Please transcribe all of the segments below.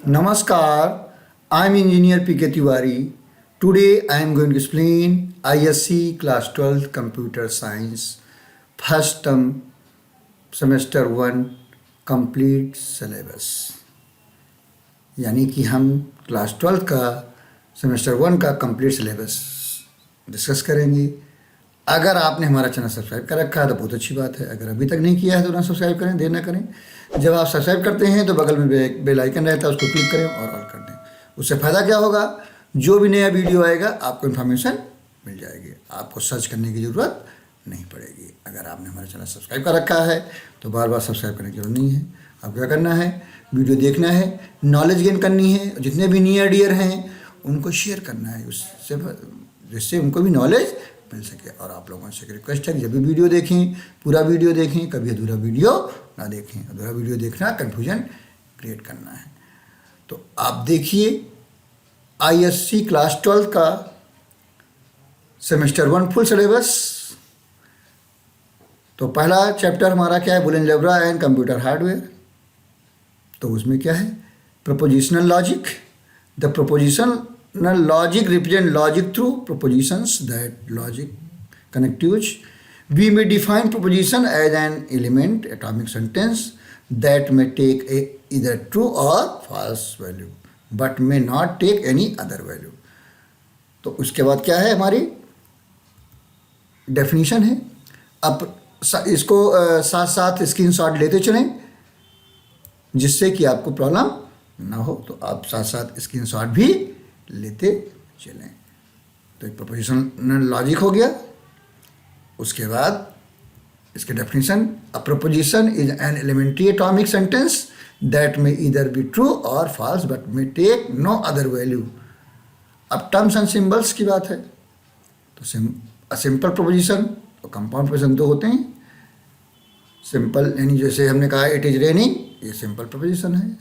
Namaskar, I am Engineer P.K. Tiwari. Today I am going to explain ISC Class 12 Computer Science First Term Semester 1 Complete Syllabus। यानी कि हम class 12 का semester 1 का complete syllabus discuss करेंगे। अगर आपने हमारा चैनल सब्सक्राइब कर रखा है तो बहुत अच्छी बात है। अगर अभी तक नहीं किया है तो ना सब्सक्राइब करें, देर ना करें। जब आप सब्सक्राइब करते हैं तो बगल में बेल आइकन रहता है, उसको क्लिक करें और ऑल कर दें। उससे फ़ायदा क्या होगा, जो भी नया वीडियो आएगा आपको इन्फॉर्मेशन मिल जाएगी, आपको सर्च करने की ज़रूरत नहीं पड़ेगी। अगर आपने हमारा चैनल सब्सक्राइब कर रखा है तो बार बार सब्सक्राइब करने की जरूरत नहीं है। अब क्या करना है, वीडियो देखना है, नॉलेज गेन करनी है, जितने भी नियर डियर हैं उनको शेयर करना है, उससे जिससे उनको भी नॉलेज मिल सके। और आप लोगों से रिक्वेस्ट है कि जब भी वीडियो देखें पूरा वीडियो देखें, कभी अधूरा वीडियो ना देखें। अधूरा वीडियो देखना कन्फ्यूजन क्रिएट करना है। तो आप देखिए ISC क्लास 12 का सेमेस्टर 1 फुल सिलेबस। तो पहला चैप्टर हमारा क्या है, Boolean algebra and computer hardware. तो उसमें क्या है, prepositional logic. The prepositional logic represent logic through propositions that logic connectives. We may define proposition as an element atomic sentence that may take either true or false value but may not take any other value. तो उसके बाद क्या है, हमारी definition है। अब इसको साथ साथ स्क्रीनशॉट लेते चलें जिससे कि आपको प्रॉब्लम ना हो। तो आप साथ साथ स्क्रीनशॉट भी लेते चलें। तो एक प्रोपोजिशनल लॉजिक हो गया। उसके बाद इसके definition, a proposition is an elementary atomic sentence that may either be true और false but may take no other value. अब टर्म्स एंड सिंबल्स की बात है। तो सिंपल प्रोपोजिशन और कंपाउंड प्रोपोजिशन दो होते हैं। सिंपल यानी जैसे हमने कहा इट इज रेनिंग, ये सिंपल प्रोपोजिशन है।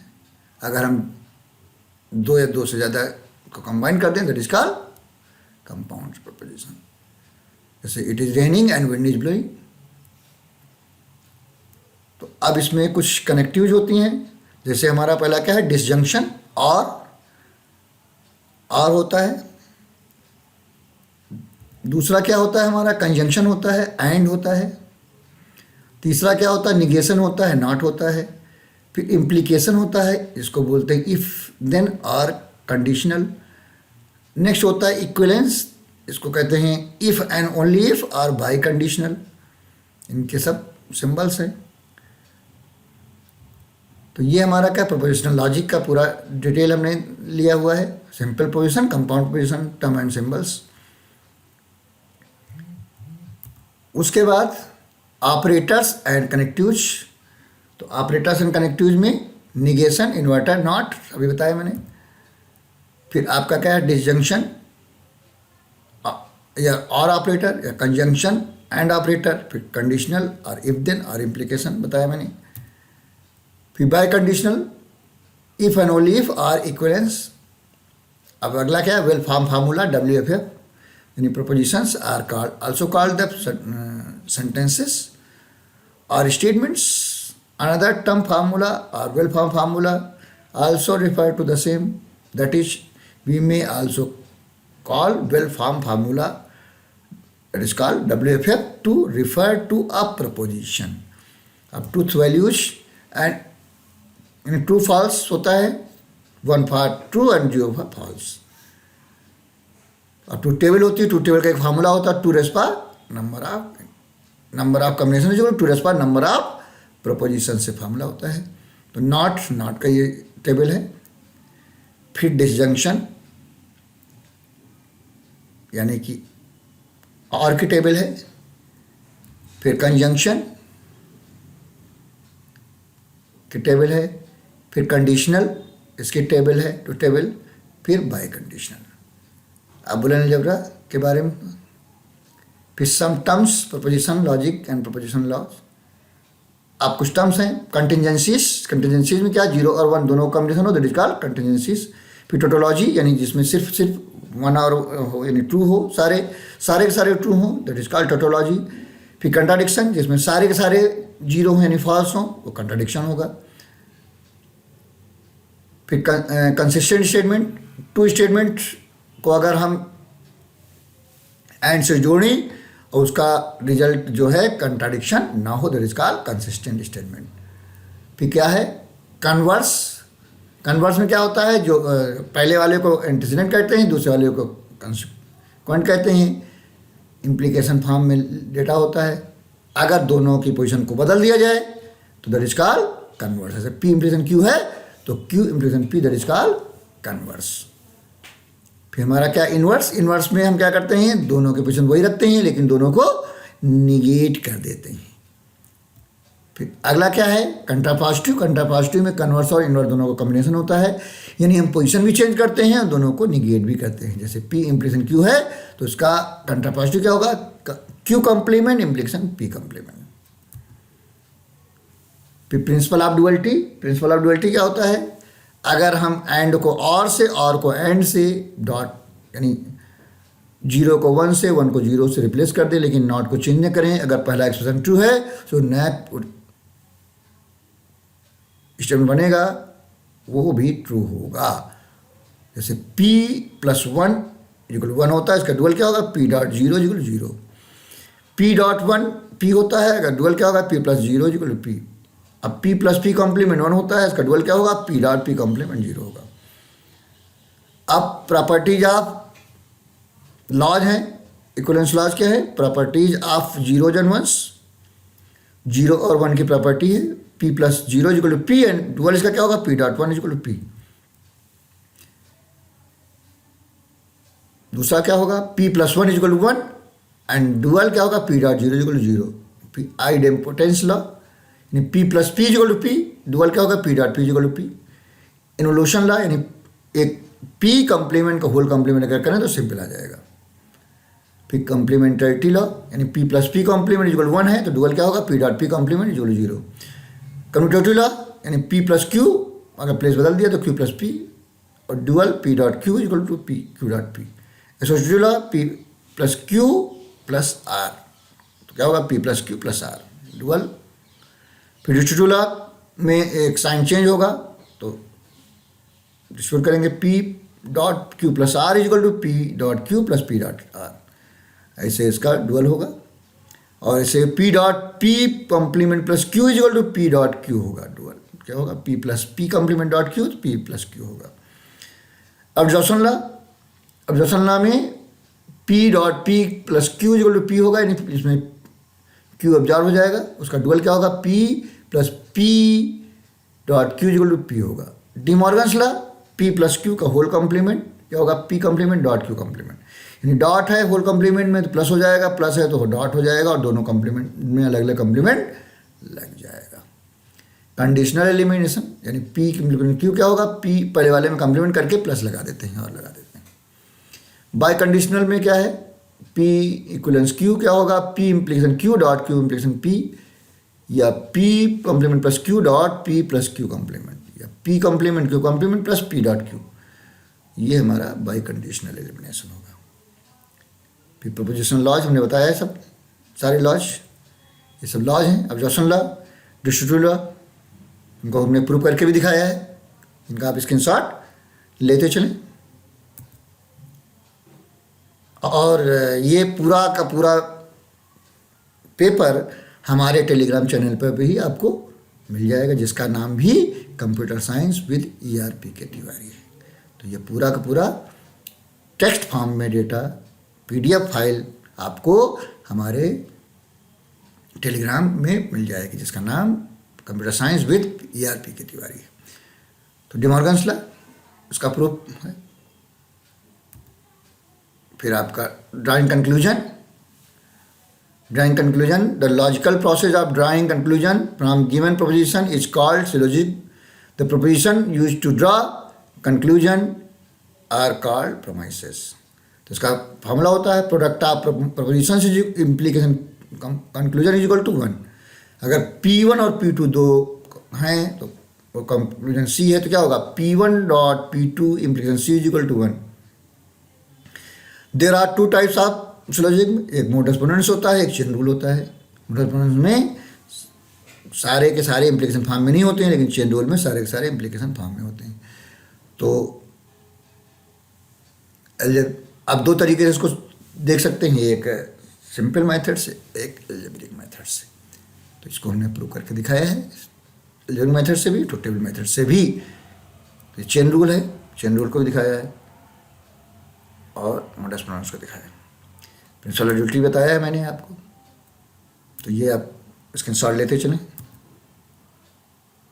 अगर हम दो या दो से ज़्यादा को कंबाइन कर दें that is called compound proposition. जैसे it is raining and wind is blowing. तो अब इसमें कुछ कनेक्टिव्स होती हैं। जैसे हमारा पहला क्या है, डिसजंक्शन और होता है। दूसरा क्या होता है हमारा, कंजंक्शन होता है, एंड होता है। तीसरा क्या होता है, निगेशन होता है, नॉट होता है। फिर इम्प्लीकेशन होता है, इसको बोलते हैं इफ देन और कंडीशनल। नेक्स्ट होता है इक्विवेलेंस, इसको कहते हैं इफ़ एंड ओनली इफ़ और बाई कंडीशनल। इनके सब सिंबल्स हैं। तो ये हमारा क्या, प्रोपोजिशनल लॉजिक का पूरा डिटेल हमने लिया हुआ है। Simple proposition, compound proposition, term and symbols. उसके बाद ऑपरेटर्स एंड कनेक्टिव्स। तो ऑपरेटर्स एंड कनेक्टिव्स में निगेशन, इन्वर्टर, नॉट अभी बताया मैंने। फिर आपका क्या है, डिसजंक्शन या और ऑपरेटर या कंजंक्शन एंड ऑपरेटर। फिर कंडीशनल और इफ देन और इम्प्लीकेशन बताया मैंने। फिर biconditional, if and only if और इक्विवेलेंस। अब अगला क्या है, वेल फॉर्म फार्मूला WFF, यानी propositions are called also called the sentences और स्टेटमेंट्स। अनदर टर्म फार्मूला और well form formula also refer to the same, that is we may also call well form formula, it is called WFF, to refer to a proposition of truth values and true false होता है, 1 for true and 0 for false। और truth table होती है, truth table का एक formula होता है 2 rays power number of combination जो 2 rays power number of proposition से फार्मूला होता है। तो नॉट का ये टेबल है। फिर डिसजंक्शन यानी कि और की टेबल है। फिर कंजंक्शन की टेबल है। फिर कंडीशनल, इसकी टेबल है, टू टेबल। फिर बाय कंडीशनल। अब बुलियन अलजेब्रा के बारे में। फिर some terms, proposition logic and proposition laws. अब कुछ टर्म्स हैं, कंटिजेंसीज में क्या, 0 और 1 दोनों कॉम्बिनेशन हो, दैट इज कॉल्ड कंटिजेंसीज। फिर टोटोलॉजी यानी जिसमें सिर्फ 1 और हो, यानी ट्रू हो, सारे के सारे ट्रू हो, दैट इज कॉल्ड टोटोलॉजी। फिर कंट्राडिक्शन, जिसमें सारे के सारे 0 हो यानी फॉल्स हो, वो कंट्राडिक्शन होगा। फिर कंसिस्टेंट स्टेटमेंट, टू स्टेटमेंट को अगर हम एंड से जोड़ें और उसका रिजल्ट जो है कंट्राडिक्शन ना हो, that is called consistent statement. फिर क्या है कन्वर्स। कन्वर्स में क्या होता है, जो पहले वाले को एंटीसीडेंट कहते हैं, दूसरे वाले को कंसिक्वेंट कहते हैं। इम्प्लीकेशन फॉर्म में डेटा होता है, अगर दोनों की पोजीशन को बदल दिया जाए तो दैट इज कॉल्ड कन्वर्स। जैसे पी इम्प्लीकेशन क्यू है तो Q implication P, that is called converse. फिर हमारा क्या इन्वर्स। इन्वर्स में हम क्या करते हैं, दोनों के पोजीशन वही रखते हैं लेकिन दोनों को निगेट कर देते हैं। फिर अगला क्या है कंट्रापॉजिटिव। कंट्रापॉजिटिव में कन्वर्स और इन्वर्स दोनों का कॉम्बिनेशन होता है, यानी हम पोजीशन भी चेंज करते हैं और दोनों को निगेट भी करते हैं। जैसे पी इम्प्लीकेशन क्यू है तो इसका कंट्रापॉजिटिव क्या होगा, Q complement implication P complement. फिर principle of duality. Principle of duality क्या होता है, अगर हम एंड को और से, और को एंड से, डॉट यानी 0 को 1 से, 1 को 0 से रिप्लेस कर दे लेकिन नॉट को चेंज न करें। अगर पहला एक्सप्रेशन ट्रू है तो नया स्टेटमेंट बनेगा वो भी ट्रू होगा। जैसे p + 1 = 1 होता है, इसका डुअल क्या होगा p.0 = 0। p.1 p होता है, अगर डुअल क्या होगा p + 0 = p। अब p + p कॉम्प्लीमेंट 1 होता है, इसका डुअल क्या होगा p.p कॉम्प्लीमेंट 0 होगा। अब प्रॉपर्टीज ऑफ लॉज हैं, इक्विवेलेंस लॉज क्या है, properties of zeros and ones. 0 और 1 की प्रॉपर्टी है p + 0 = p एंड डुअल इसका क्या होगा p.1 = p। दूसरा क्या होगा p + 1 = 1 एंड डुअल क्या होगा p.0 = 0। आइडेम्पोटेंस लॉ यानी p + p = p, डुअल क्या होगा p.p = p। इन्वोल्यूशन लॉ यानी एक p कॉम्प्लीमेंट का होल कॉम्प्लीमेंट अगर करें तो सिंपल आ जाएगा। फिर कॉम्प्लीमेंटरिटी लॉ यानी p + p कॉम्प्लीमेंट = 1 है तो डुअल क्या होगा p.p कॉम्प्लीमेंट = 0। कम्यूटेटिव लॉ यानी p + q, अगर प्लेस बदल दिया तो q + p और dual p.q = p q.p। Associative law p + q + r तो क्या होगा p + q + r डुअल। फिर डिस्ट्रीब्यूटिव लॉ में एक साइन चेंज होगा तो डिस्ट्रीब्यूट करेंगे p.q + r = p.q + p.r, ऐसे इसका डुअल होगा। और ऐसे p.p कॉम्प्लीमेंट + q = p.q होगा डुअल। क्या होगा p + p कॉम्प्लीमेंट .q तो p + q होगा। Observation law. ऑब्जर्वेशन लॉ में p.p + q = p होगा, यानी इसमें q ऑब्जर्व हो जाएगा, उसका डुअल क्या होगा p + p.q = p होगा। डिमॉर्गन्स लॉ p + q का होल कॉम्प्लीमेंट क्या होगा p कॉम्प्लीमेंट .q कॉम्प्लीमेंट, यानी डॉट है होल कॉम्प्लीमेंट में तो प्लस हो जाएगा, प्लस है तो डॉट हो जाएगा और दोनों कॉम्प्लीमेंट में अलग अलग कॉम्प्लीमेंट लग जाएगा। कंडीशनल एलिमिनेशन यानी p कॉम्प्लीमेंट q क्या होगा, p पहले वाले में कॉम्प्लीमेंट करके प्लस लगा देते हैं और लगा देते हैं। बाय कंडीशनल में क्या है p इक्वलेंस q क्या होगा p implication q dot q implication p, या p complement plus q dot p plus q complement, या p complement q complement plus p dot q। ये हमारा बाय कंडीशनल एलिमिनेशन होगा। फिर प्रोपोजिशनल लॉज हमने बताया है, सब सारे लॉज ये सब लॉज हैं। ऑब्जर्वेशन लॉ, डिस्ट्रीब्यूटिव लॉ इनको हमने प्रूव करके भी दिखाया है, इनका आप स्क्रीनशॉट लेते चलें। और ये पूरा का पूरा पेपर हमारे टेलीग्राम चैनल पर भी आपको मिल जाएगा, जिसका नाम भी computer science with ERPK Tiwari है। तो ये पूरा का पूरा टेक्स्ट फॉर्म में डेटा PDF फाइल आपको हमारे टेलीग्राम में मिल जाएगी, जिसका नाम computer science with ERPK Tiwari है। तो डिमॉर्गन्स लॉ उसका प्रूफ है। फिर आपका drawing conclusion. Drawing conclusion, the logical process of drawing conclusion from given proposition is called syllogism. The proposition used to draw conclusion are called premises. तो इसका formula होता है प्रोडक्ट ऑफ प्रोपोजिशन से implication conclusion = 1। अगर P1 और P2 दो हैं तो वो कंक्लूजन C है तो क्या होगा P1 dot P2 implication C = 1। There are 2 types of syllogism, एक मोडस पोनेंस होता है, एक चेन रूल होता है। मोडस पोनेंस में सारे के सारे इम्प्लीकेशन फॉर्म में नहीं होते हैं, लेकिन चेन रूल में सारे के सारे इम्प्लीकेशन फॉर्म में होते हैं। तो आप दो तरीके से इसको देख सकते हैं, एक सिंपल मेथड से, एक एल्जेब्रिक मेथड से। तो इसको हमने प्रूव करके दिखाया है, एल्जेब्रिक मेथड से भी, ट्रुथ टेबल मेथड से भी। तो चेन रूल है, चेन रूल को भी दिखाया है और मोडस पोनेंस को दिखाया है। प्रिंसिपल ड्यूटी बताया है मैंने आपको। तो ये आप स्क्रीनशॉट लेते चलें।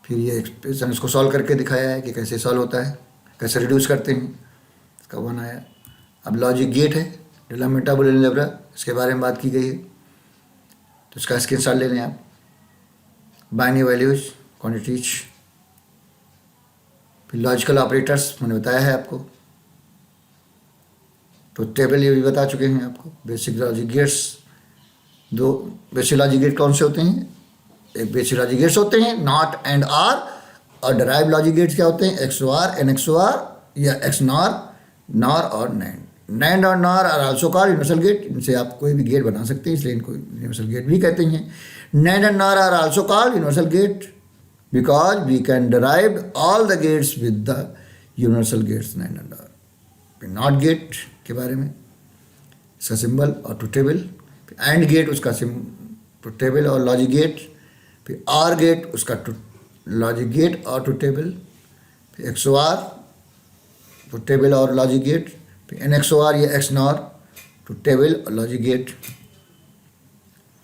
फिर ये एक्सप्रेशन इसको सॉल्व करके दिखाया है कि कैसे सॉल्व होता है, कैसे रिड्यूस करते हैं, इसका वन आया। अब लॉजिक गेट है, डिलेमिटा बुलियन अलजेब्रा, इसके बारे में बात की गई है। तो इसका स्क्रीनशॉट ले लें आप। बाइनरी वैल्यूज, क्वांटिटीज, फिर लॉजिकल ऑपरेटर्स मैंने बताया है आपको। तो टेबल ये भी बता चुके हैं आपको। बेसिक लॉजिक गेट्स, दो बेसिक लॉजिक गेट कौन से होते हैं? एक बेसिक लॉजिक गेट्स होते हैं नॉट एंड आर, और डराइव लॉजिक गेट्स क्या होते हैं? एक्सओआर, एनएक्सओआर या एक्स नॉर, नॉर और नैंड। नैंड और NOR are also called universal gate. इनसे आप कोई भी गेट बना सकते हैं, इसलिए इनको यूनिवर्सल गेट भी कहते हैं। NAND and NOR are also called universal gate because we can derive all the gates with the universal gates NAND and NOR. NOT gate के बारे में, इसका सिंबल और ट्रुथ टेबल। एंड गेट उसका truth table और logic gate. फिर OR gate उसका logic gate और ट्रुथ टेबल। फिर एक्सओआर ट्रुथ टेबल और लॉजिक गेट। फिर एनएक्सओआर या एक्स नॉर ट्रुथ टेबल और लॉजिक गेट।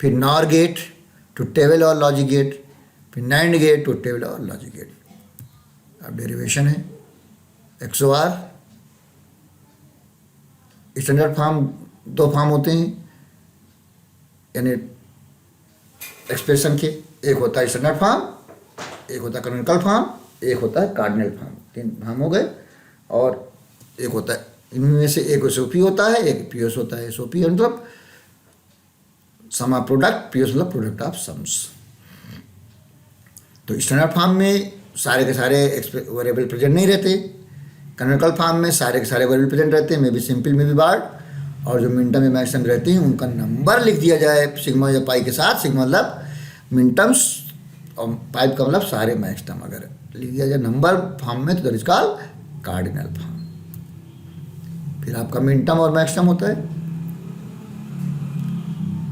फिर नॉर गेट ट्रुथ टेबल और लॉजिक गेट। फिर नैंड गेट ट्रुथ टेबल और लॉजिक गेट। अब डेरिवेशन है एक्सओआर। स्टैंडर्ड फॉर्म दो फॉर्म होते हैं यानी एक्सप्रेशन के, एक होता है स्टैंडर्ड फॉर्म, एक होता है कैनोनिकल फॉर्म, एक होता है कार्डिनल फॉर्म। तीन फॉर्म हो गए। और एक होता है, इनमें से एक एसओपी होता है, एक पीएस होता है। एसओपी मतलब सम ऑफ प्रोडक्ट, पीएस मतलब प्रोडक्ट ऑफ सम्स। तो स्टैंडर्ड फॉर्म में सारे के सारे वेरिएबल प्रेजेंट नहीं रहते। कैनोनिकल फॉर्म में सारे के सारे वेरिएबल प्रेजेंट रहते हैं, मे बी सिंपल में भी बार्ड। और जो मिनटम या मैक्सिमम रहते हैं उनका नंबर लिख दिया जाए सिग्मा या पाई के साथ। सिग्मा मतलब मिनटम्स और पाई का मतलब सारे मैक्सिमम अगर लिख दिया जाए नंबर फॉर्म में तो that is called cardinal form. फिर आपका मिनटम और मैक्सिमम होता है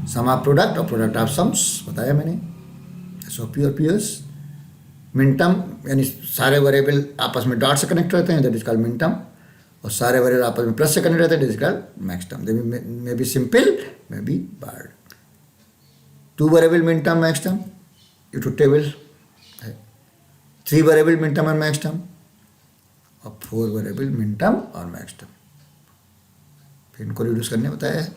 सम ऑफ प्रोडक्ट और प्रोडक्ट ऑफ सम्स, बताया मैंने। एसओपी और पीएस। मिनटम यानी सारे वेरिएबल आपस में डॉट से कनेक्ट रहते हैं, दैट इज कॉल्ड मिनटम। और सारे वेरिएबल आपस में प्लस से कनेक्ट रहते हैं, that is called maximum. They may be simple, may be barred. Two variable minterm maximum ये ट्रुथ टेबल है। थ्री वेरिएबल मिनटम और मैक्सिमम, और फोर वेरिएबल मिनटम और मैक्सिमम। फिर इनको रिड्यूस करने बताया है।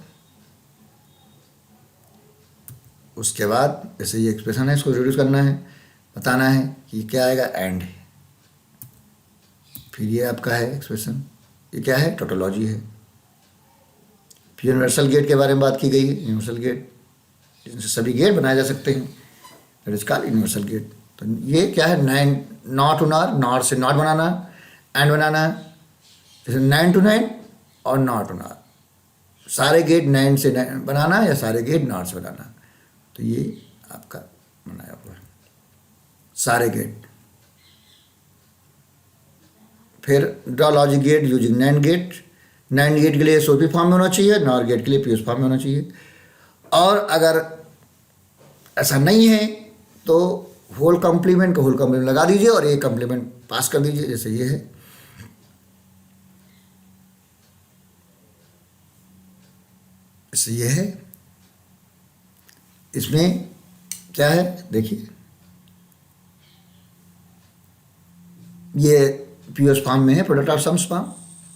उसके बाद जैसे ये एक्सप्रेशन है, इसको रिड्यूस करना है, बताना है कि क्या आएगा, एंड है। फिर ये आपका है एक्सप्रेशन, ये क्या है, टोटोलॉजी है। फिर यूनिवर्सल गेट के बारे में बात की गई है। यूनिवर्सल गेट जिनसे सभी गेट बनाए जा सकते हैं, that is called universal gate. तो ये क्या है, NAND, NOT to NOR, NOR से नॉट बनाना, एंड बनाना, जैसे 9 to 9 और नॉट टू नॉर। सारे गेट 9 से बनाना या सारे गेट नॉट से बनाना। तो ये आपका बनाया हुआ है सारे गेट। फिर draw logic gate using NAND gate. NAND gate के लिए एसओपी फॉर्म में होना चाहिए, नॉर गेट के लिए पीएस फॉर्म में होना चाहिए। और अगर ऐसा नहीं है तो होल कॉम्प्लीमेंट को होल कॉम्प्लीमेंट लगा दीजिए और एक कॉम्प्लीमेंट पास कर दीजिए, जैसे ये है। जैसे ये है। इसमें क्या है देखिए, ये पीएस फॉर्म में है, प्रोडक्ट ऑफ सम्स फॉर्म,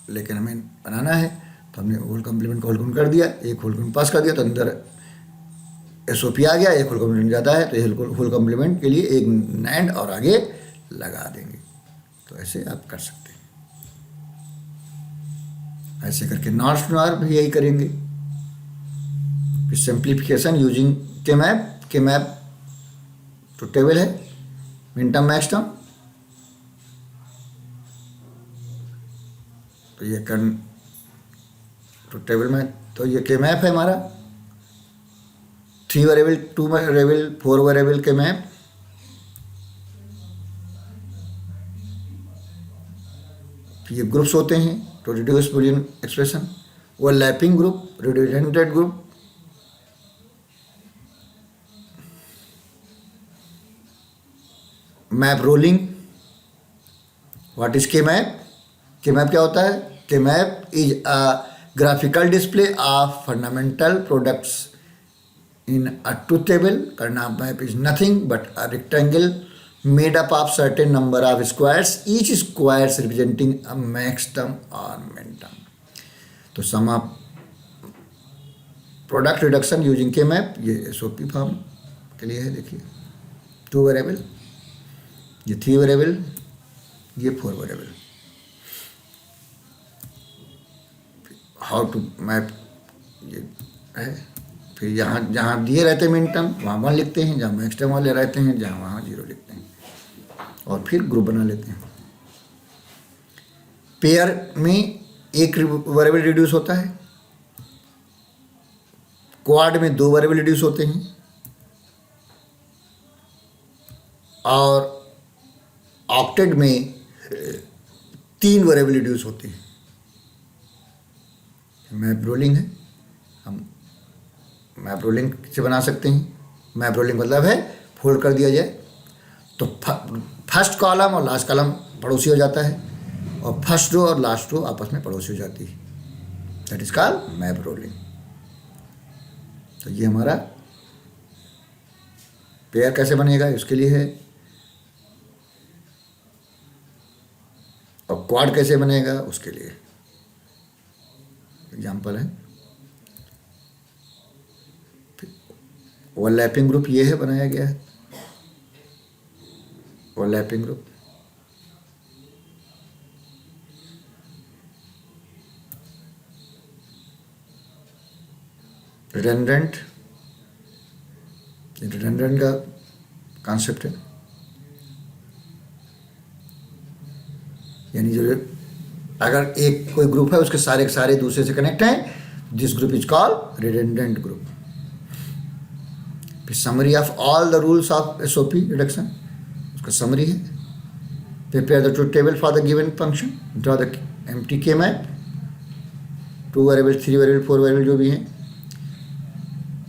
लेकिन हमें बनाना है तो हमने होल कॉम्प्लीमेंट को होल कॉम्प्लीमेंट कर दिया, एक होल कॉम्प्लीमेंट पास कर दिया तो अंदर एसओपी आ गया। एक होल कॉम्प्लीमेंट ज़्यादा है तो ये होल कॉम्प्लीमेंट के लिए एक नैंड और आगे लगा देंगे। तो ऐसे आप कर सकते हैं। ऐसे करके नॉट नॉर भी यही करेंगे। फिर सिंप्लीफिकेशन यूजिंग के मैप तो टेबल है मिनटम मैक्सिमम। तो ये तो टेबल में तो ये के मैप है हमारा, 3 वेरिएबल, 2 वेरिएबल, 4 वेरिएबल के मैप। ये ग्रुप्स होते हैं to reduce Boolean expression. Overlapping group, redundant group, map rolling. What is K map? K map क्या होता है? K map is a graphical display of fundamental products in a truth table. Karnaugh map is nothing but a rectangle made up of certain number of squares, each square representing a max term or min term. तो sum of product reduction using K map ये SOP form के लिए है। देखिए 2 variable, ये 3 variable, ये 4 variable. How to map ये है। फिर यहाँ जहाँ दिए रहते हैं मिन टर्म वहाँ 1 लिखते हैं, जहाँ मैक्स टर्म वाले रहते हैं जहाँ वहाँ 0 लिखते हैं, और फिर ग्रुप बना लेते हैं। पेयर में एक वेरिएबल रिड्यूस होता है, क्वाड में 2 वेरिएबल रिड्यूस होते हैं, और ऑक्टेट में 3 वेरिएबल रिड्यूस होते हैं। मैप रोलिंग है, हम मैप रोलिंग से बना सकते हैं। मैप रोलिंग मतलब है फोल्ड कर दिया जाए तो फर्स्ट कॉलम और लास्ट कॉलम पड़ोसी हो जाता है, और फर्स्ट रो और लास्ट रो आपस में पड़ोसी हो जाती है। That is called map rolling. तो ये हमारा पेयर कैसे बनेगा उसके लिए है, और क्वाड कैसे बनेगा उसके लिए एग्जाम्पल है। ओवरलैपिंग ग्रुप ये है, बनाया गया है ओवरलैपिंग ग्रुप। रिडंडेंट, रिडंडेंट का कॉन्सेप्ट है, यानी जो अगर एक कोई ग्रुप है उसके सारे के सारे दूसरे से कनेक्ट हैं, this group is called redundant group. फिर summary of all the rules of SOP reduction, उसका समरी है। Prepare the truth table for the given function, draw the empty K map, 2 variable, 3 variable, 4 variable जो भी हैं।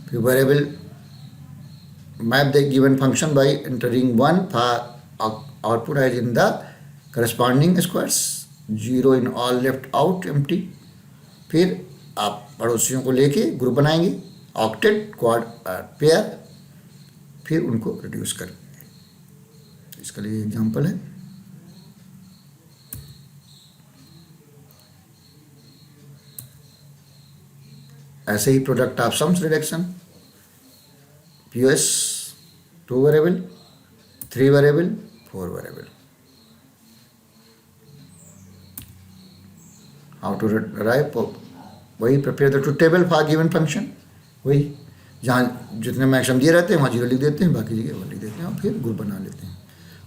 फिर variable map the given function by entering 1 for output as in the corresponding squares, 0 in all left out empty. फिर आप पड़ोसियों को लेके group बनाएंगे, ऑक्टेट, क्वाड, पेयर, फिर उनको रिड्यूस करेंगे। इसके लिए एग्जांपल है। ऐसे ही product of sums reduction, POS 2 variable, 3 variable, 4 variable. How to write, वही prepare the truth table for given function, वही जहाँ जितने मैक्सिमम दिए रहते हैं वहाँ 0 लिख देते हैं, बाकी जगह 1 लिख देते हैं, और फिर ग्रुप बना लेते हैं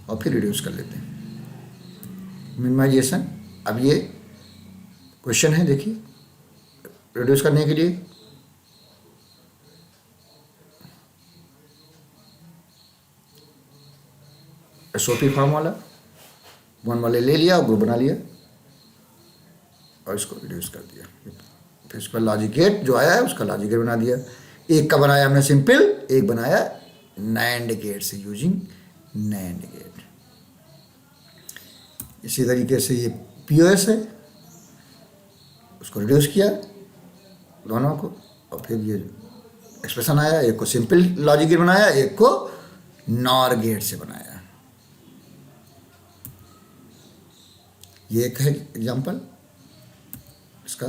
और फिर रिड्यूस कर लेते हैं। मिनिमाइजेशन, अब ये क्वेश्चन है, देखिए रिड्यूस करने के लिए एसओपी फॉर्म वाला 1 वाले ले लिया और ग्रुप बना लिया और इसको रिड्यूस कर दिया। फिर इस पर लॉजिक गेट जो आया है उसका लॉजिक गेट बना दिया। एक का बनाया हमने सिंपल, एक बनाया नैंड गेट से, यूजिंग नैंड गेट। इसी तरीके से ये पीओएस है, उसको रिड्यूस किया दोनों को, और फिर ये एक्सप्रेशन आया, एक को सिंपल लॉजिक गेट बनाया, एक को नॉर गेट से बनाया। ये एक है एग्जाम्पल, इसका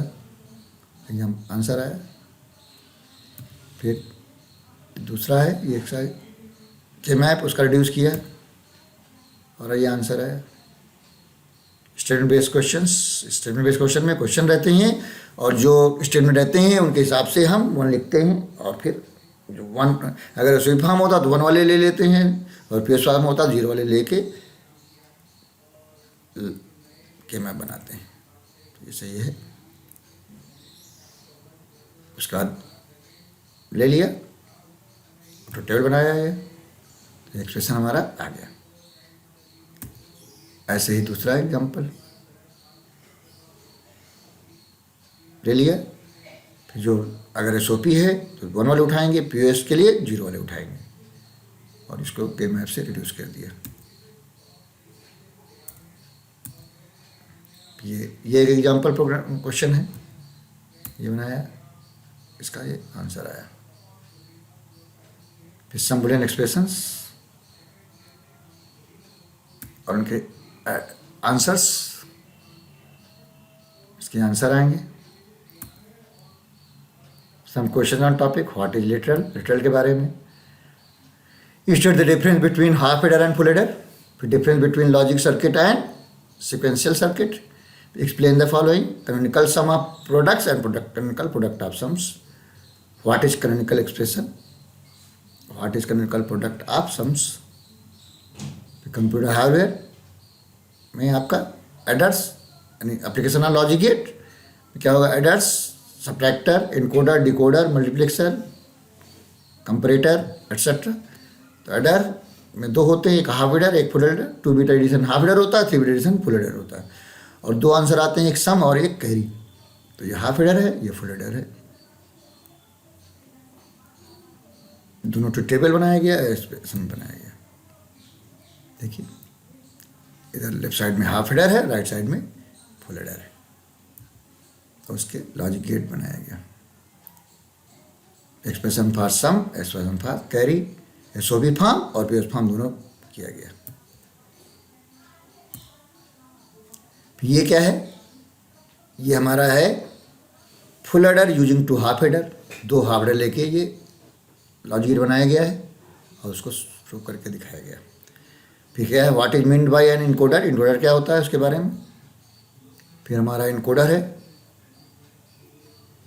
आंसर आया। फिर दूसरा है ये के मैप, उसका रिड्यूस किया और ये आंसर आया। Statement based questions, statement based question में क्वेश्चन रहते हैं और जो स्टेटमेंट रहते हैं उनके हिसाब से हम 1 लिखते हैं, और फिर जो 1 अगर स्वीप फॉर्म होता तो 1 वाले ले लेते हैं, और पीएस फॉर्म होता 0 वाले लेके के मैप बनाते हैं। तो ये सही है। उसके बाद ले लिया तो टेबल बनाया है, तो एक्सप्रेशन हमारा आ गया। ऐसे ही दूसरा एग्जाम्पल, ले लिया। फिर जो अगर SOP है तो 1 वाले उठाएंगे, POS के लिए 0 वाले उठाएंगे, और इसको के मैप से रिड्यूस कर दिया। ये एक एग्जाम्पल प्रोग्राम क्वेश्चन है, ये बनाया, इसका ये आंसर आया। फिर सम बुलियन एक्सप्रेशंस और उनके आंसर्स, इसके आंसर आएंगे। Some question on topic what is literal, literal के बारे में। State the difference between half adder and full adder, फिर difference between logic circuit and sequential circuit. Explain the following: canonical sum of products and canonical product of sums. What is canonical expression? What is canonical product of sums? Computer hardware में आपका aiders यानी application of logic gate क्या होगा, adders, subtractor, encoder, decoder, multiplexer, comparator etcetera. तो adder में दो होते हैं, एक हाफ एडर एक full adder. 2 bit addition half adder होता है, 3 बिट एडिशन फुल एडर होता है, और 2 आंसर आते हैं, एक सम और एक कैरी। तो ये हाफ एडर है, ये फुल एडर है। दोनों तो टेबल बनाया गया, एक्सप्रेशन बनाया गया। देखिए इधर लेफ्ट साइड में हाफ एडर है, राइट साइड में फुल एडर है, और उसके लॉजिक गेट बनाया गया। Expression for sum, expression for carry, SOP form और POS फॉर्म दोनों किया गया। ये क्या है, ये हमारा है full adder using 2 half adder. 2 half adder लेके ये लॉजिक गेट बनाया गया है और उसको शो करके दिखाया गया। फिर क्या है, what is meant by an encoder, encoder क्या होता है उसके बारे में। फिर हमारा इनकोडर है,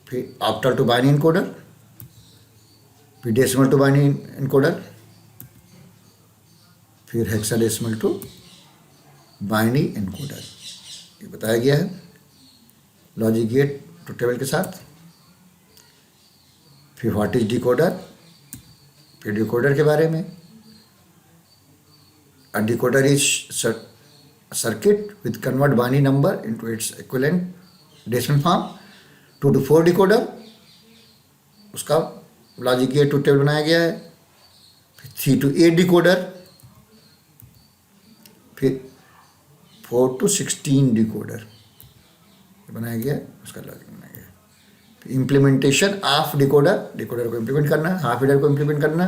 फिर ऑक्टल टू बाइनरी इनकोडर, फिर डेसिमल टू बाइनरी इनकोडर, फिर हेक्साडेसिमल टू बाइनरी इनकोडर, ये बताया गया है लॉजिक गेट टू टेबल के साथ। फिर व्हाट इज डिकोडर, फिर डिकोडर के बारे में। A decoder is circuit with convert binary number into its equivalent decimal form. 2 to 4 decoder, उसका लॉजिक गेट टू टेबल बनाया गया है। फिर 3 to 8 decoder, फिर 4 to 16 decoder बनाया गया है, उसका लॉजिक बनाया गया है। फिर इम्प्लीमेंटेशन ऑफ डिकोडर, डिकोडर को इम्प्लीमेंट करना, हाफ एडर को इम्प्लीमेंट करना,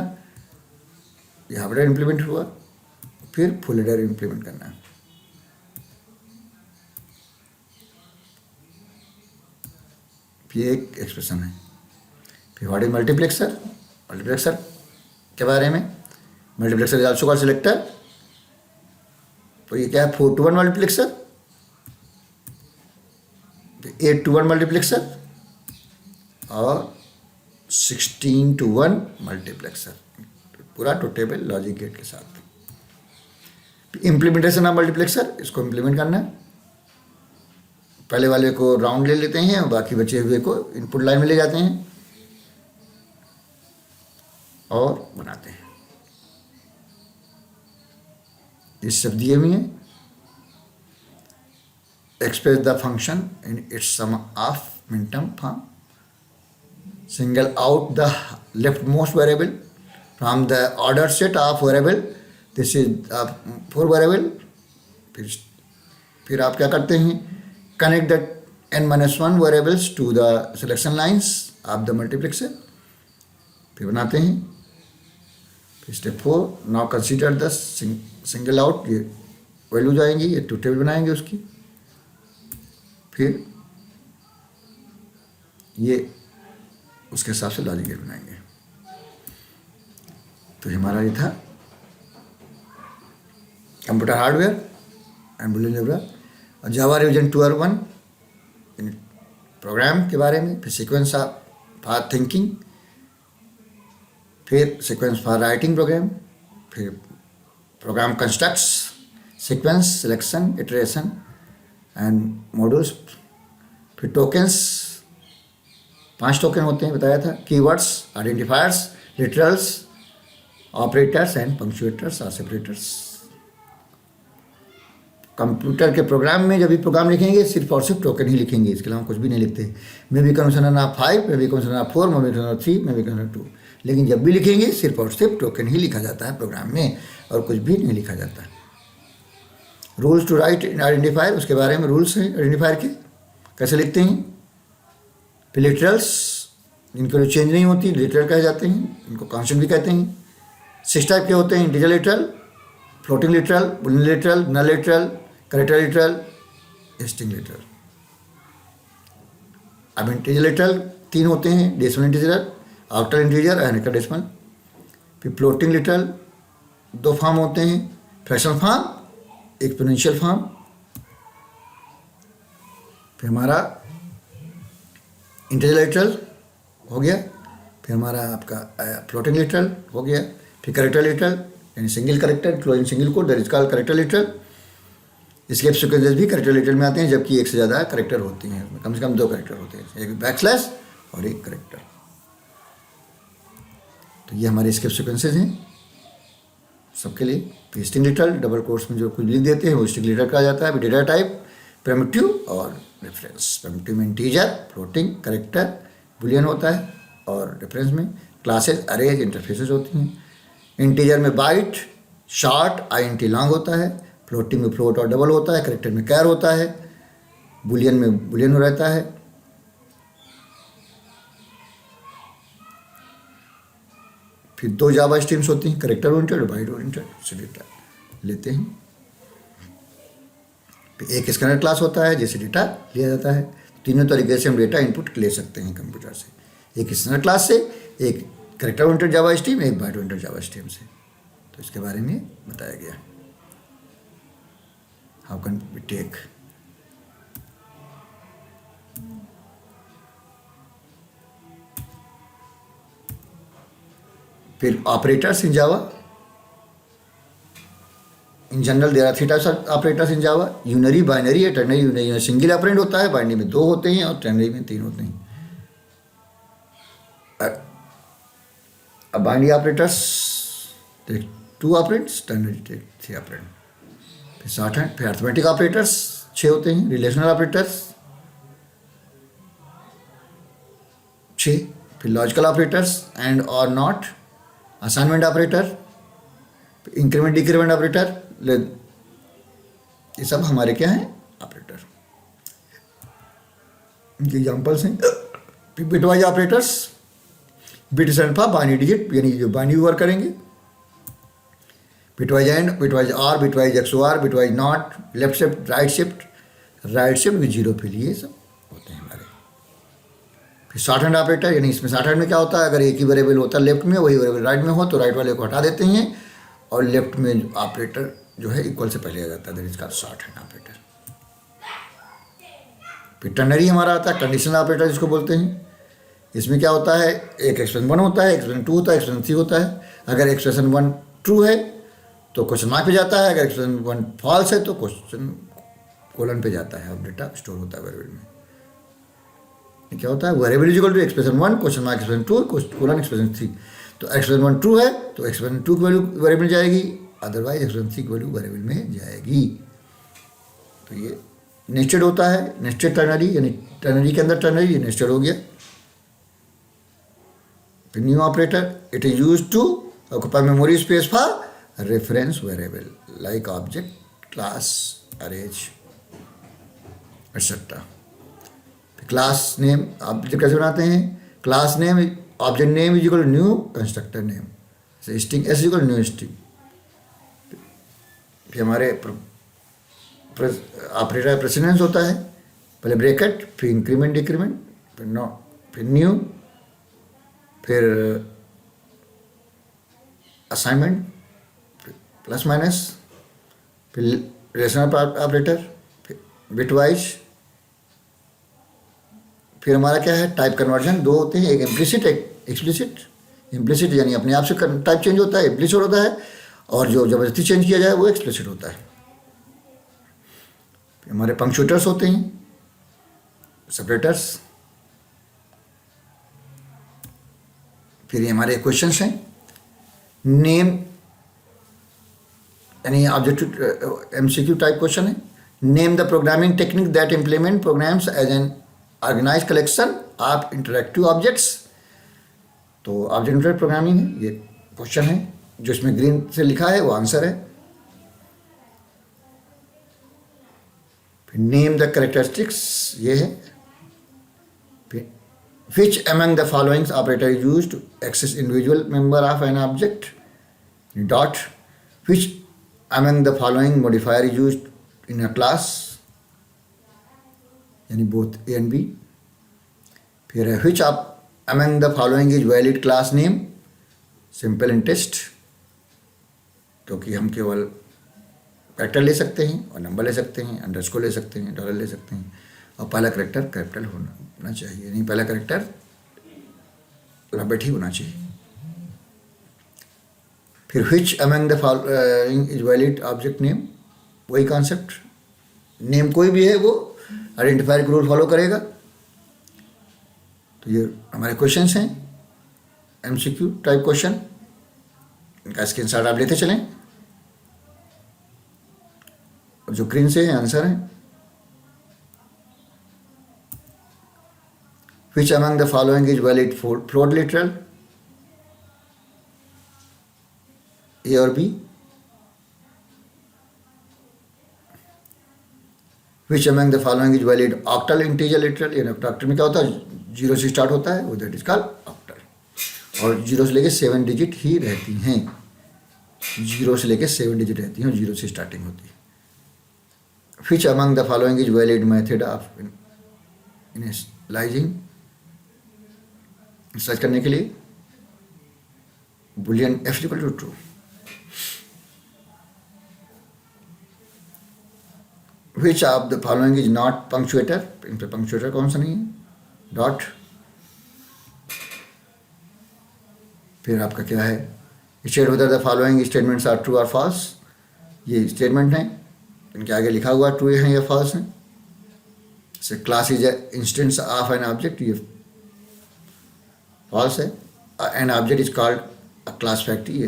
ये हाफ एडर इम्प्लीमेंट हुआ। फिर फुल एडर इम्प्लीमेंट करना है। फिर एक एक्सप्रेशन है। फिर व्हाट इज मल्टीप्लेक्सर, मल्टीप्लेक्सर के बारे में। Multiplexer is also called selector. तो ये क्या है, 4 to 1 मल्टीप्लेक्सर, 8 to 1 मल्टीप्लेक्सर और 16 to 1 मल्टीप्लेक्सर, पूरा टू टेबल लॉजिक गेट के साथ। इम्प्लीमेंटेशन ऑफ मल्टीप्लेक्सर, इसको इम्प्लीमेंट करना है। पहले वाले को राउंड ले लेते हैं और बाकी बचे हुए को इनपुट लाइन में ले जाते हैं और बनाते हैं। ये सब दिए हुए हैं। Express the function in its sum of minterm form. Single out the left most variable from the order set of variable. This is 4 variable. फिर आप क्या करते हैं, connect the n-1 variables to the selection lines of the multiplexer. फिर बनाते हैं। फिर step 4, now consider the single out, ये वैल्यूज आएंगी, ये टू टेबल बनाएंगे उसकी। फिर ये उसके हिसाब से लॉजिक गेट बनाएंगे। तो हमारा ये था computer hardware and Boolean algebra और जावा रिवीजन 2 और 1 प्रोग्राम के बारे में। फिर सीक्वेंस फॉर थिंकिंग, फिर सीक्वेंस फॉर राइटिंग प्रोग्राम, फिर program constructs, sequence, selection, iteration and modules. फिर टोकन्स, 5 टोकन होते हैं बताया था। Keywords, identifiers, literals, operators and punctuators और सेपरेटर्स। कंप्यूटर के प्रोग्राम में जब भी प्रोग्राम लिखेंगे सिर्फ और सिर्फ टोकन ही लिखेंगे, इसके अलावा कुछ भी नहीं लिखते। May be condition 5, may be condition 4, may be condition 3, may be condition 2, लेकिन जब भी लिखेंगे सिर्फ और सिर्फ टोकन ही लिखा जाता है प्रोग्राम में, और कुछ भी नहीं लिखा जाता। रूल्स टू राइट आइडेंटिफायर, उसके बारे में रूल्स हैं आइडेंटिफायर के, कैसे लिखते हैं। फिर लिटरल्स, इनके जो चेंज नहीं होती लिटरल कहे जाते हैं, इनको कॉन्स्टेंट भी कहते हैं। 6 टाइप के होते हैं, integer literal, floating literal, boolean literal, null literal, character literal, string literal. अब इंटीजर लिटरल 3 होते हैं, decimal integer, octal integer and इनका डेसिमल। फिर फ्लोटिंग लिटरल 2 फॉर्म होते हैं, फ्रैक्शनल फॉर्म, एक्सपोनेंशियल फॉर्म। फिर हमारा इंटीजर लिटरल हो गया, फिर हमारा आपका फ्लोटिंग लिटरल हो गया, फिर कैरेक्टर लिटरल यानी single character closing single quote, that is called character literal. इसके सीक्वेंसेस भी कैरेक्टर लिटरल में आते हैं, जबकि एक से ज़्यादा कैरेक्टर होती हैं, उसमें कम से कम 2 कैरेक्टर होते हैं, एक बैकस्लैश और एक कैरेक्टर। तो ये हमारे इसके सीक्वेंसेस हैं सबके लिए। फिर स्ट्रिंग लिटरल, डबल कोट्स में जो कुछ लिख देते हैं वो स्ट्रिंग लिटरल कहा जाता है। डेटा टाइप प्रिमिटिव और रेफरेंस, प्रिमिटिव में इंटीजर, फ्लोटिंग, कैरेक्टर, बुलियन होता है, और रेफरेंस में क्लासेस, अरेज, इंटरफेसेस होती हैं। इंटीजर में बाइट, शॉर्ट, INT लॉन्ग होता है, फ्लोटिंग में फ्लोट और डबल होता है, कैरेक्टर में कैर होता है, बुलियन में बुलियन रहता है। फिर 2 जावा स्ट्रीम्स होती हैं, कैरेक्टर ओरिएंटेड और बाइट ओरिएंटेड, से डेटा लेते हैं। फिर एक स्कैनर क्लास होता है जिससे डेटा लिया जाता है। तीनों तरीके से हम डेटा इनपुट ले सकते हैं कंप्यूटर से, एक स्कैनर क्लास से, एक कैरेक्टर ओरिएंटेड जावा स्ट्रीम, एक बाइट ओरिएंटेड जावा स्ट्रीम से। तो इसके बारे में बताया गया, हाउ कैन वी टेक। फिर operators in Java, in general there are 3 types of operators in Java, unary, binary या टर्नरी। यूनरी में सिंगल ऑपरेंड होता है, बाइनरी में 2 होते हैं, और टर्नरी में 3 होते हैं। अब binary operators take 2 operands, ternary take 3 operand. फिर शॉर्ट हैंड, फिर अर्थमेटिक ऑपरेटर्स 6 होते हैं, रिलेशनल ऑपरेटर्स 6, फिर लॉजिकल ऑपरेटर्स, एंड और NOT, assignment operator, increment decrement operator, ये सब हमारे क्या हैं ऑपरेटर। इनके एग्जांपल्स हैं। फिर bitwise operators, bit stand for binary digit, यानी जो बाइनरी वर्क करेंगे। Bitwise AND, bitwise OR, bitwise XOR, bitwise NOT, left shift, right shift with 0 fill, ये सब होते हैं हमारे। फिर शॉर्ट हैंड ऑपरेटर, यानी इसमें शॉर्ट हैंड में क्या होता है, अगर एक ही वेरिएबल होता है लेफ्ट में, वही वेरिएबल राइट में हो तो राइट वाले को हटा देते हैं, और लेफ्ट में ऑपरेटर जो है इक्वल से पहले आ जाता है, that is called short hand operator. फिर टर्नरी हमारा आता है, कंडीशनल ऑपरेटर जिसको बोलते हैं। इसमें क्या होता है, एक एक्सप्रेशन 1 होता है, एक्सप्रेशन 2 होता है, एक्सप्रेशन 3 होता है। अगर एक्सप्रेशन 1 ट्रू है तो क्वेश्चन मार्क पे जाता है, अगर एक्सप्रेशन 1 फॉल्स है तो क्वेश्चन कोलन पे जाता है, और डेटा स्टोर होता है वेरिएबल में। क्या होता है, variable is equal to expression 1 question mark expression 2 colon expression 3। तो एक्सप्रेशन 1 ट्रू है तो एक्सप्रेशन 2 की वैल्यू वेरिएबल में जाएगी, अदरवाइज एक्सप्रेशन 3 की वैल्यू वेरिएबल में जाएगी। तो ये नेस्टेड होता है, नेस्टेड टर्नरी, यानी टर्नरी के अंदर टर्नरी, ये नेस्टेड हो गया। फिर new operator, it is used to occupy memory space for reference variable like object, class, arrays et cetera. Class name, object कैसे बनाते हैं, class name, object name is equal to new constructor name, string s equal new string. फिर हमारे operator precedence होता है, पहले bracket, फिर increment decrement, फिर नो, फिर न्यू, फिर असाइनमेंट, प्लस माइनस, फिर रिलेशनल ऑपरेटर, फिर बिटवाइज। फिर हमारा क्या है, टाइप कन्वर्जन 2 होते हैं, एक इम्प्लिसिट एक एक्सप्लिसिट। इम्प्लिसिट यानी अपने आप से टाइप चेंज होता है, इम्प्लिसिट होता है, और जो जबरदस्ती चेंज किया जाए वो एक्सप्लिसिट होता है। फिर हमारे पंक्चुएटर्स होते हैं, सेपरेटर्स। फिर ये हमारे क्वेश्चंस हैं, नेम यानी ऑब्जेक्टिव MCQ टाइप क्वेश्चन है. Name the programming technique that implement programs as an organise collection of interactive objects. तो ऑब्जेक्ट ओरिएंटेड प्रोग्रामिंग है ये क्वेश्चन है, जो इसमें ग्रीन से लिखा है वो आंसर है. फिर नेम द कैरेक्टरिस्टिक्स ये है. फिर which among the following operator is used to access individual member of an object. Dot. Which among the following modifier is used in a class, यानी बोथ ए एंड बी. फिर है which of among the following is valid class name. Simple and test, क्योंकि हम केवल character ले सकते हैं और नंबर ले सकते हैं, अंडरस्कोर ले सकते हैं, डॉलर ले सकते हैं, और पहला कैरेक्टर कैपिटल होना चाहिए, नहीं पहला कैरेक्टर अल्फाबेट ही होना चाहिए. फिर which among the following is valid object name, वही कॉन्सेप्ट. नेम कोई भी है वो आइडेंटिफायर का रूल फॉलो करेगा. तो ये हमारे क्वेश्चंस हैं, MCQ टाइप क्वेश्चन. इनका स्क्रीनशॉट आप लेते चलें. और जो ग्रीन से है आंसर है. Which among the following is valid float literal, A और B. Which among the following is valid octal integer literal. ये ऑक्टल में क्या होता है, 0 से स्टार्ट होता है, वो दैट इज कॉल्ड ऑक्टल. और 0 से लेके 7 डिजिट ही रहती हैं. 0 से लेके 7 डिजिट रहती हैं और 0 से स्टार्टिंग होती है. Which among the following is valid method of initializing. Search करने के लिए boolean F equal to true. Which of the following is not punctuator. इन पर पंक्चुएटर कौन सा नहीं है. डॉट. फिर आपका क्या है, state whether the following statements are true और फॉल्स. ये स्टेटमेंट हैं, इनके आगे लिखा हुआ ट्रू है या फॉल्स है. जैसे class is instance of an object, ये फॉल्स है. An object is called a class factory, ये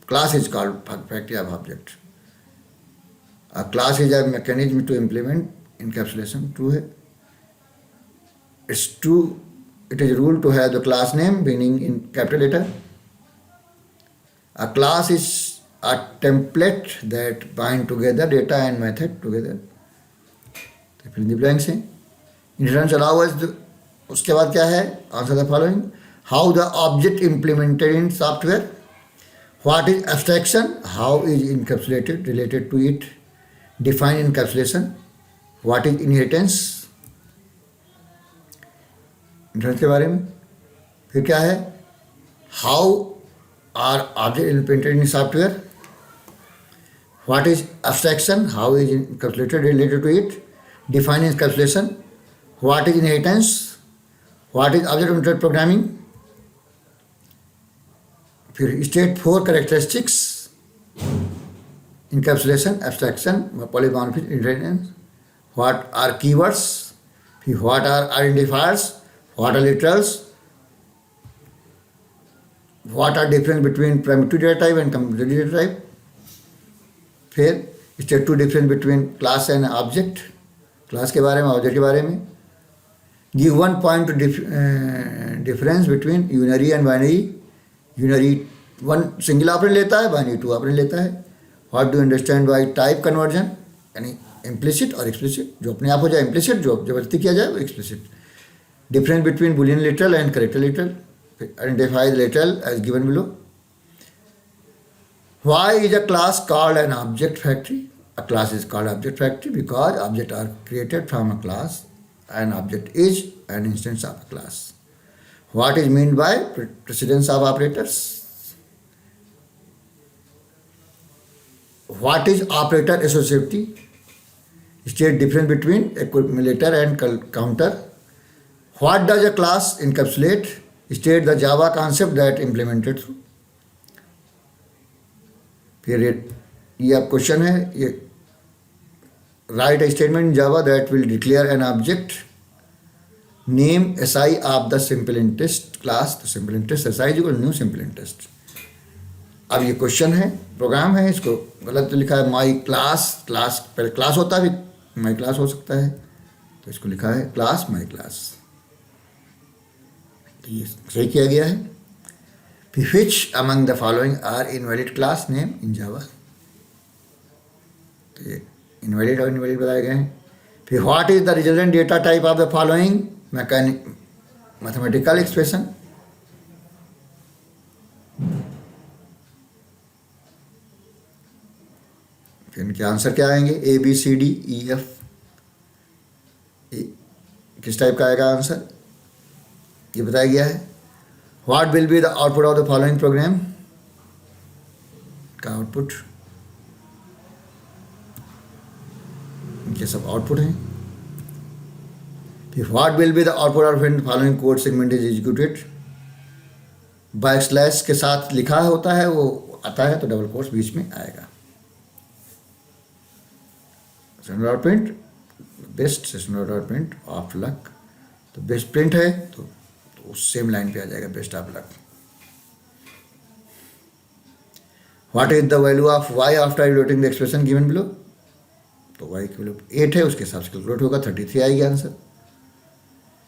class is called factory of object. A class is a mechanism to implement encapsulation, true है. It's true. It is rule to have the class name beginning in capital letter. A class is a template that bind together data and method together. तो fill in the blanks है. Inheritance allow us उसके बाद क्या है, answer the following. How the object implemented in software. What is abstraction? How is encapsulated related to it. Define encapsulation. What is inheritance. Internet के बारे में. फिर क्या है, how are object implemented in software. What is abstraction. How is encapsulated related to it. Define encapsulation. What is inheritance. What is object oriented programming. फिर state 4 characteristics. Encapsulation, abstraction, polymorphism, inheritance. What are keywords. फिर what are identifiers. What are literals? What are difference between primitive data type and computer data type? फिर state 2 difference between class and object. Class के बारे में, object के बारे में. Give 1 point difference between unary and binary. Unary 1 single operand लेता है, binary 2 operand लेता है. What do understand by type conversion, यानी इम्प्लिसिट और एक्सप्लिसिट. जो अपने आप हो जाए इम्प्लिसिट, जो जबरदस्ती किया जाए वो explicit. Difference between Boolean literal and character literal. Identify the literal as given below. Why is a class called an object factory? A class is called object factory because objects are created from a class. An object is an instance of a class. What is meant by precedence of operators? What is operator associativity? State difference between accumulator and counter. What does a class encapsulate? State the Java concept that implemented through. फिर ये आप question है, ये right a statement in Java that will declare an object name SI of the simple interest class. तो simple interest SI is equal to new simple interest. अब ये question है, program है, इसको गलत लिखा है माई क्लास, क्लास पहले क्लास होता है फिर माई क्लास हो सकता है, तो इसको लिखा है क्लास माई क्लास, तो ये सही किया गया है। फिर which among the following are invalid class name in Java, तो ये इनवैलिड और इनवैलिड बताए गए हैं। फिर what is the resultant data type of the following mathematical expression, फिर इनके आंसर क्या आएंगे, A B C D E F, किस टाइप का आएगा आंसर, ये बताया गया है। What will be the output of the following program का आउटपुट, इनके सब आउटपुट हैं। फिर what will be the output of the following code segment is executed, back slash के साथ लिखा होता है वो आता है तो डबल कोट्स बीच में आएगा। Session dot print best, session dot print of luck, तो बेस्ट प्रिंट है तो उस सेम लाइन पे आ जाएगा best of luck. What is the value of Y after evaluating the expression given below, तो वाई की वैल्यू 8 है, उसके हिसाब से कैलकुलेट होगा 33 आएगी answer.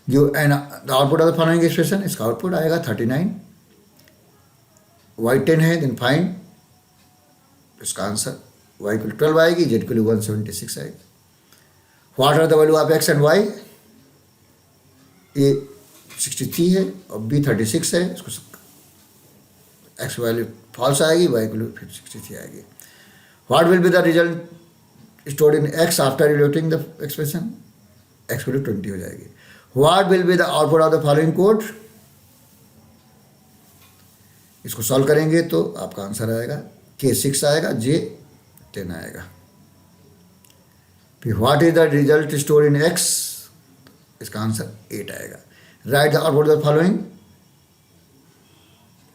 Give and the output of the following expression, इसका आउटपुट आएगा 39, वाई 10 है, देन फाइंड इसका आंसर y इक्वल 12 आएगी, z इक्वल 176 आएगी। What are the value of x and y, ये 63 है और b 36 है, इसको x वैल्यू फॉल्स आएगी, y इक्वल 63 आएगी। What will be the result stored in x after evaluating the expression, x value 20 हो जाएगी। What will be the output of the following code, इसको सॉल्व करेंगे तो आपका आंसर आएगा K6 आएगा, J 10 आएगा। फिर what is the result store in x, इसका आंसर 8 आएगा। Write the output the following,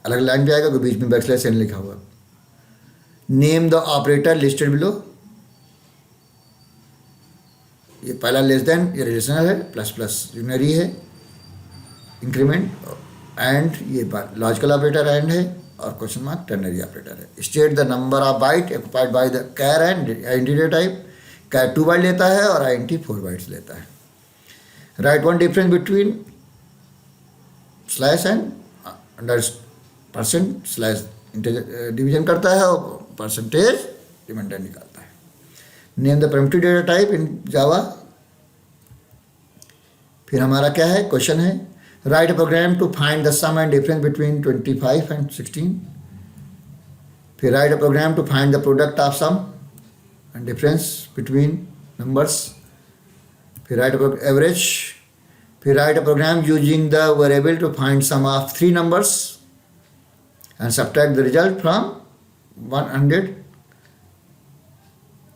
अलग लाइन पे आएगा क्योंकि बीच में बैकस्लैश n लिखा हुआ। Name the operator listed below, ये पहला लेस देन ये रिलेशनल है, प्लस प्लस यूनरी है, इंक्रीमेंट एंड ये लॉजिकल ऑपरेटर एंड है, और क्वेश्चन मार्क टर्नरी ऑपरेटर है। State the number of byte occupied by the char and identity type, char 2 byte लेता है और आइडेंटिटी 4 बाइट्स लेता है। Write one difference between slash and under percent, slash division करता है और परसेंटेज रिमाइंडर निकालता है। Name the primitive data type in Java, फिर हमारा क्या है क्वेश्चन है, write a program to find the sum and difference between 25 and 16, फिर write a program to find the product of sum and difference between numbers, फिर write average, फिर write a program using the variable to find sum of 3 numbers and subtract the result from 100,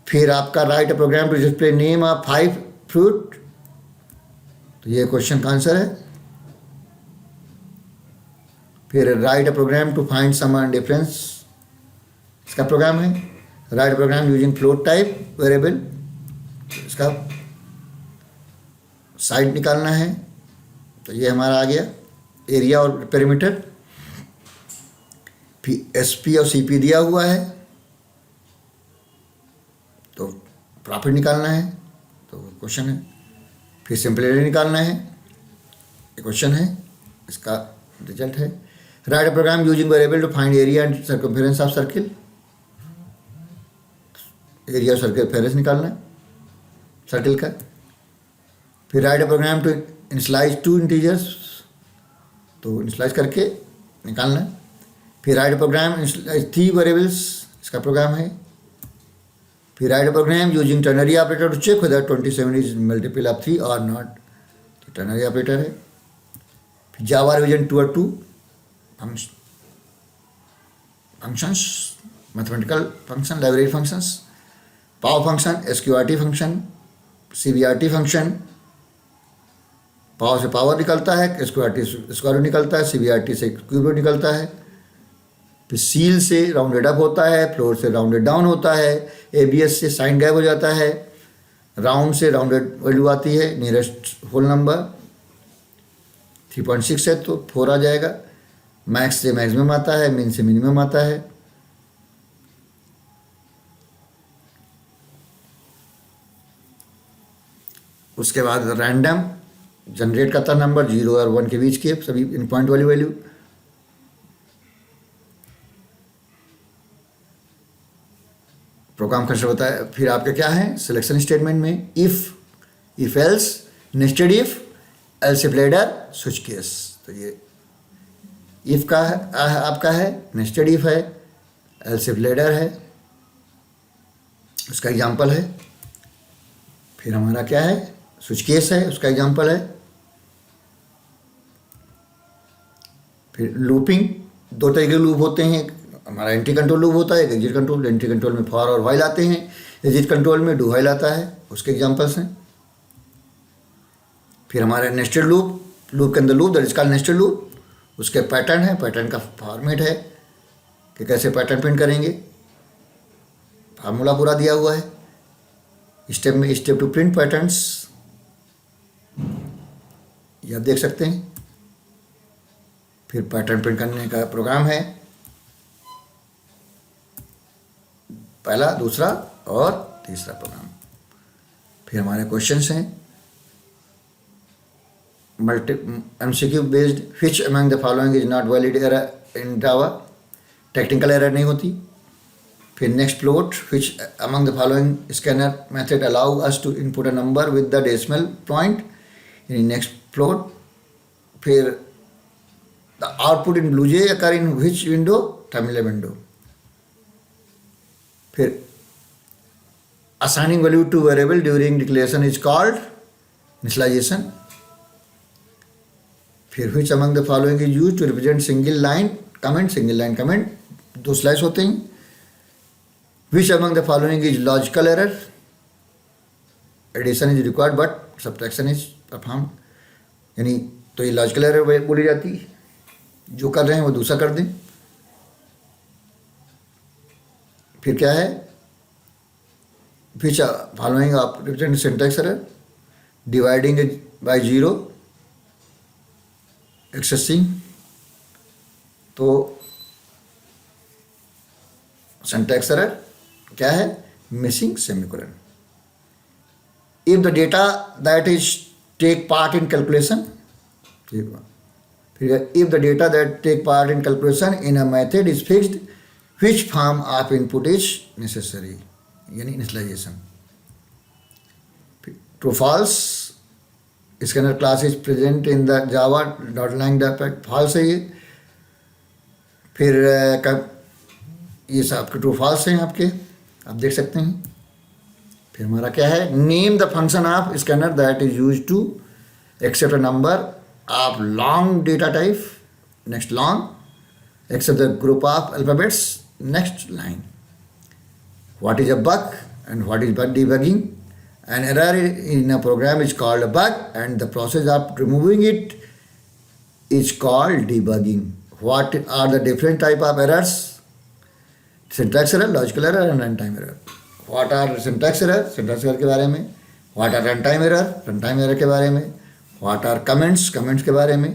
फिर आपका write a program to display name of 5 fruit, तो ये question का answer है। फिर write a program to find sum and difference, इसका program है। Write a program using float type variable, इसका साइड निकालना है, तो ये हमारा आ गया एरिया और पेरीमीटर। फिर एसपी और सीपी दिया हुआ है तो प्रॉफिट निकालना है, तो क्वेश्चन है। फिर सिंपलिटी निकालना है, ये क्वेश्चन है, इसका रिजल्ट है। Write a program using variable to find area and circumference of circle, area और सर्कमफेरेंस निकालना है सर्किल का। फिर write a program to initialise 2 integers, तो इनिशियलाइज करके निकालना है। फिर write a program initialise 3 variables, इसका प्रोग्राम है। फिर write a program using ternary operator to check whether 27 is multiple of 3 और नॉट, तो टर्नरी ऑपरेटर है। फिर जावा रिवीजन 2 और 2 functions, mathematical function, library functions, power function, SQRT function, CBRT function, power से power निकलता है, एसक्यूआरटी स्क्वायर निकलता है, सीबीआरटी से क्यूब निकलता है। फिर सील से राउंडेड अप होता है, फ्लोर से राउंडेड डाउन होता है, एबीएस से साइन गायब हो जाता है, राउंड से राउंडेड वैल्यू आती है, नियरेस्ट होल नंबर 3.6 है तो 4 आ जाएगा, मैक्स से मैक्सिमम आता है, मिन से मिनिमम आता है, उसके बाद रैंडम जनरेट करता नंबर 0 और 1 के बीच के सभी इन पॉइंट वाली वैल्यू। प्रोग्राम कंस्ट्रक्ट होता है। फिर आपका क्या है सिलेक्शन स्टेटमेंट में if else, nested if, else if ladder, switch case. तो ये इफ का है, आपका है, नेस्टेड इफ है, एल्स इफ लैडर है, उसका एग्जांपल है। फिर हमारा क्या है स्विच केस है, उसका एग्जांपल है। फिर लूपिंग, दो तरह के लूप होते हैं, हमारा एंटी कंट्रोल लूप होता है, एक एग्जिट कंट्रोल। एंटी कंट्रोल में फॉर और व्हाइल आते हैं, एग्जिट कंट्रोल में डू व्हाइल आता है, उसके एग्जांपल्स हैं। फिर हमारे नेस्टेड लूप, लूप के अंदर loop that is called nested loop, उसके पैटर्न है, पैटर्न का फॉर्मेट है कि कैसे पैटर्न प्रिंट करेंगे, फार्मूला पूरा दिया हुआ है। स्टेप टू प्रिंट पैटर्न्स ये आप देख सकते हैं। फिर पैटर्न प्रिंट करने का प्रोग्राम है, पहला, दूसरा और तीसरा प्रोग्राम। फिर हमारे क्वेश्चंस हैं MCQ based, which among the following is not valid error in Java, technical error नहीं होती। फिर next plot, which among the following scanner method allow us to input a number with the decimal point, यानी next plot. फिर the output in BlueJ occur in which window, terminal window। फिर assigning value to variable during declaration is called initialization। फिर which among the following is used to represent single line comment, single line comment, दो slice होते हैं। which among the following is logical error, addition is required but subtraction is performed, यानी तो ये logical error बोली जाती है, जो कर रहे हैं वो दूसरा कर दें। फिर क्या है which following आप represent syntax error, dividing it by 0, accessing, तो सिंटैक्स एरर क्या है missing semicolon. If the data that is take part in calculation, ठीक है। फिर if the data that take part in calculation in a method is fixed, which form of input is necessary, यानी initialization. True false, scanner class is present in the Java dot line false है ये। फिर ये सब आपके true false हैं, आपके आप देख सकते हैं। फिर हमारा क्या है name the function of scanner that is use to accept a number of long data type, next long, accept the group of alphabets, next line. What is a bug and what is bug debugging. An error in a program is called a bug and the process of removing it is called debugging. What are the different type of errors? Syntax error, logical error and runtime error. What are syntax error? Syntax error के बारे में। What are runtime error? Runtime error के बारे में। What are comments? Comments के बारे में।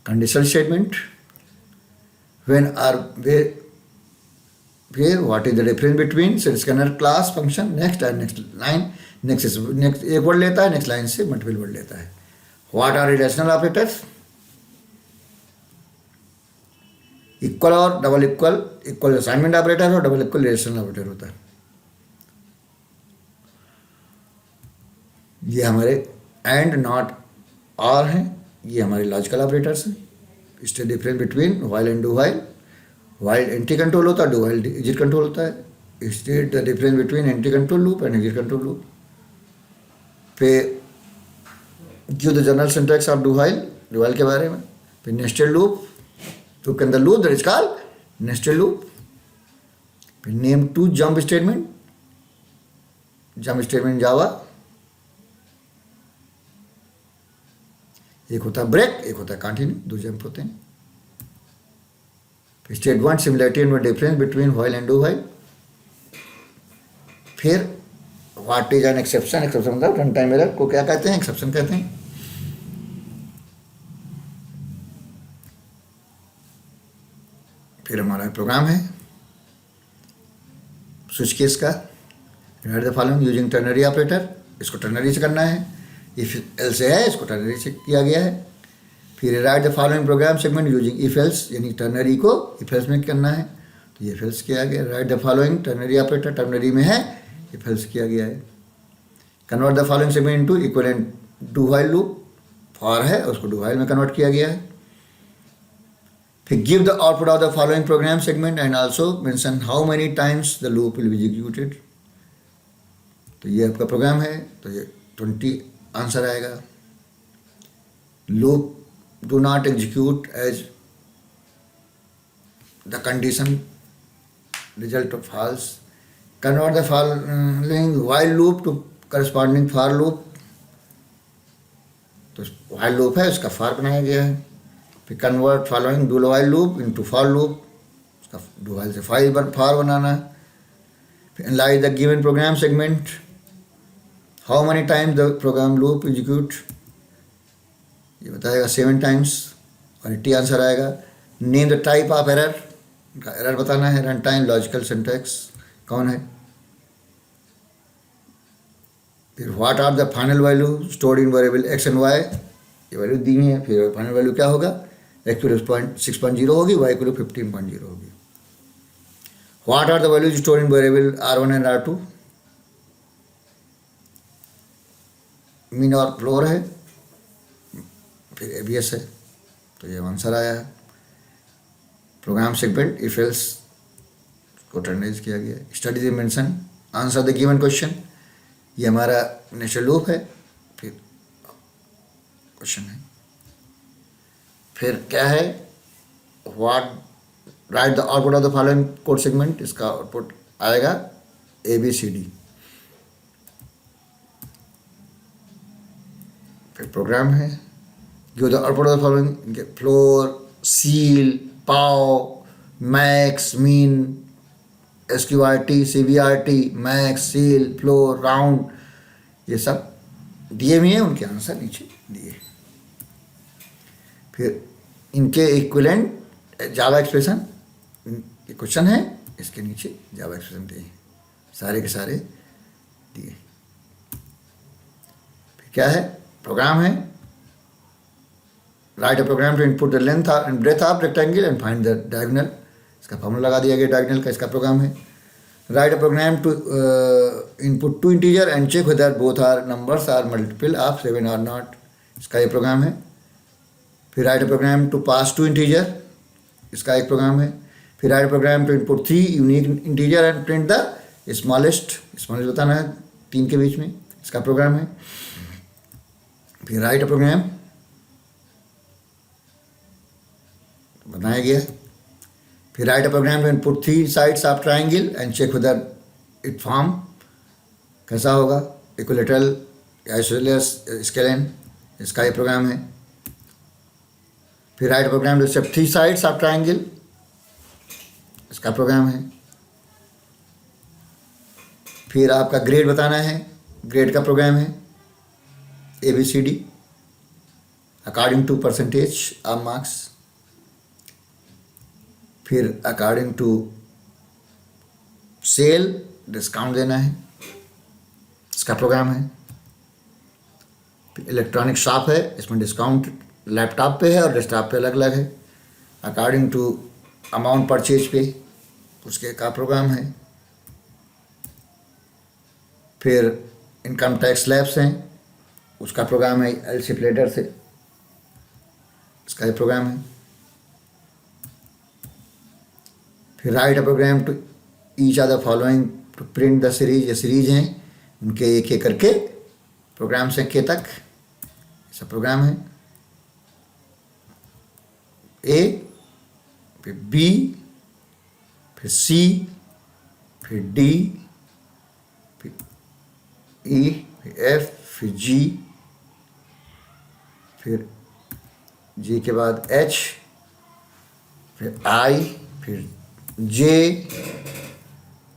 Conditional statement. When are फिर what is the difference between scanner class function, next and next line, next एक वर्ड लेता है, नेक्स्ट लाइन से मल्टीपल वर्ड लेता है। What are relational operators, equal और double equal, equal assignment operator और double equal relational operator होता है। ये हमारे एंड नॉट और हैं, ये हमारे लॉजिकल ऑपरेटर्स हैं। इससे difference between while and do while, while entry control होता है, डू व्हाइल एग्जिट कंट्रोल होता है। State the difference between entry control loop and exit control loop. फिर give the general syntax of do while के बारे में। फिर nested loop, loop के अंदर loop that is called nested loop. फिर name two jump statement, jump statement Java, एक होता है ब्रेक, एक होता है कंटिन्यू, दो जंप होते हैं। State one similarity and difference between while and do while. फिर what is an exception, exception मतलब रन टाइम एरर को क्या कहते हैं, एक्सेप्शन कहते हैं। फिर हमारा प्रोग्राम है स्विच केस का, right the following using ternary operator, इसको टर्नरी से करना है। इफ एल्स है, इसको टर्नरी से किया गया है। फिर right the following program segment using if else, यानी टर्नरी को इफ एल्स में करना है, तो ये इफ एल्स किया गया। Right the following ternary operator, ternary में है, इफ एल्स किया गया है। Convert the following segment into equivalent do while loop, for है उसको डू व्हाइल में कन्वर्ट किया गया है। फिर give the output of the following program segment and also mention how many times the loop will be executed. तो ये आपका प्रोग्राम है, तो ये 20 आंसर आएगा। Loop do not execute as the condition result of false. Convert the following while loop to corresponding for loop, तो while loop है उसका for बनाया गया है। फिर convert following do while loop into for loop, उसका do while से for बनाना है। फिर analyze the given program segment, how many times the program loop execute, ये बताएगा 7 times और 80 आंसर आएगा। name the type of error, का एरर बताना है। रन टाइम लॉजिकल सिंटैक्स कौन है। फिर what are the final value stored in variable X and Y, ये वैल्यू दी है। फिर फाइनल वैल्यू क्या होगा, एक्स वैल्यू 6.0 होगी, वाई वैल्यू 15.0 होगी। What are the values stored in variable R1 and R2, mean और फ्लोर है। फिर ABS है, तो ये आंसर आया है। प्रोग्राम सेगमेंट इफ एल्स को टर्नराइज किया गया। Study the mention, answer the given question, ये हमारा नेचुरल लूप है। फिर क्वेश्चन है, फिर क्या है, what right the output of the following code segment, इसका आउटपुट आएगा ABCD। फिर प्रोग्राम है, give the output of the following floor, seal, pav, max, mean, SQRT, CBRT, max, seal, floor, round, ये सब दिए हुए हैं, उनके आंसर नीचे दिए। फिर इनके इक्विवेलेंट जावा एक्सप्रेशन, ये क्वेश्चन है, इसके नीचे जावा एक्सप्रेशन दिए, सारे के सारे दिए। फिर क्या है, प्रोग्राम है, write a program to input the length and breadth of rectangle and find the diagonal, इसका फॉर्मूला लगा दिया गया डायगोनल का, इसका प्रोग्राम है। Write a program to input 2 integer and check whether both are numbers are multiple of 7 और not, इसका ये प्रोग्राम है। फिर write a program to pass 2 integer, इसका एक प्रोग्राम है। फिर write a program to input 3 unique integer and print the smallest बताना है 3 के बीच में, इसका प्रोग्राम है। फिर राइट अ प्रोग्राम बनाया गया। फिर write a program to input 3 sides of triangle and check whether it form कैसा होगा, इक्विलेटरल या आइसोसेलेस स्केलेन, इसका ये प्रोग्राम है। फिर write program to accept 3 sides of triangle, इसका प्रोग्राम है। फिर आपका ग्रेड बताना है, ग्रेड का प्रोग्राम है ABCD according to percentage of marks. फिर अकॉर्डिंग टू सेल डिस्काउंट देना है, इसका प्रोग्राम है। इलेक्ट्रॉनिक शॉप है, इसमें डिस्काउंट लैपटॉप पे है और डेस्कटॉप पे अलग अलग है। अकॉर्डिंग टू अमाउंट परचेज पे, उसके का प्रोग्राम है। फिर इनकम टैक्स स्लैब्स हैं, उसका प्रोग्राम है एलसीप्लेटर से, इसका ये प्रोग्राम है। फिर write a program to each of the following to print the series, ये सीरीज हैं उनके एक एक करके प्रोग्राम से के तक सब प्रोग्राम है। A, फिर B, फिर C, फिर D, फिर E, फिर F, फिर G, फिर G के बाद H, फिर I, फिर J,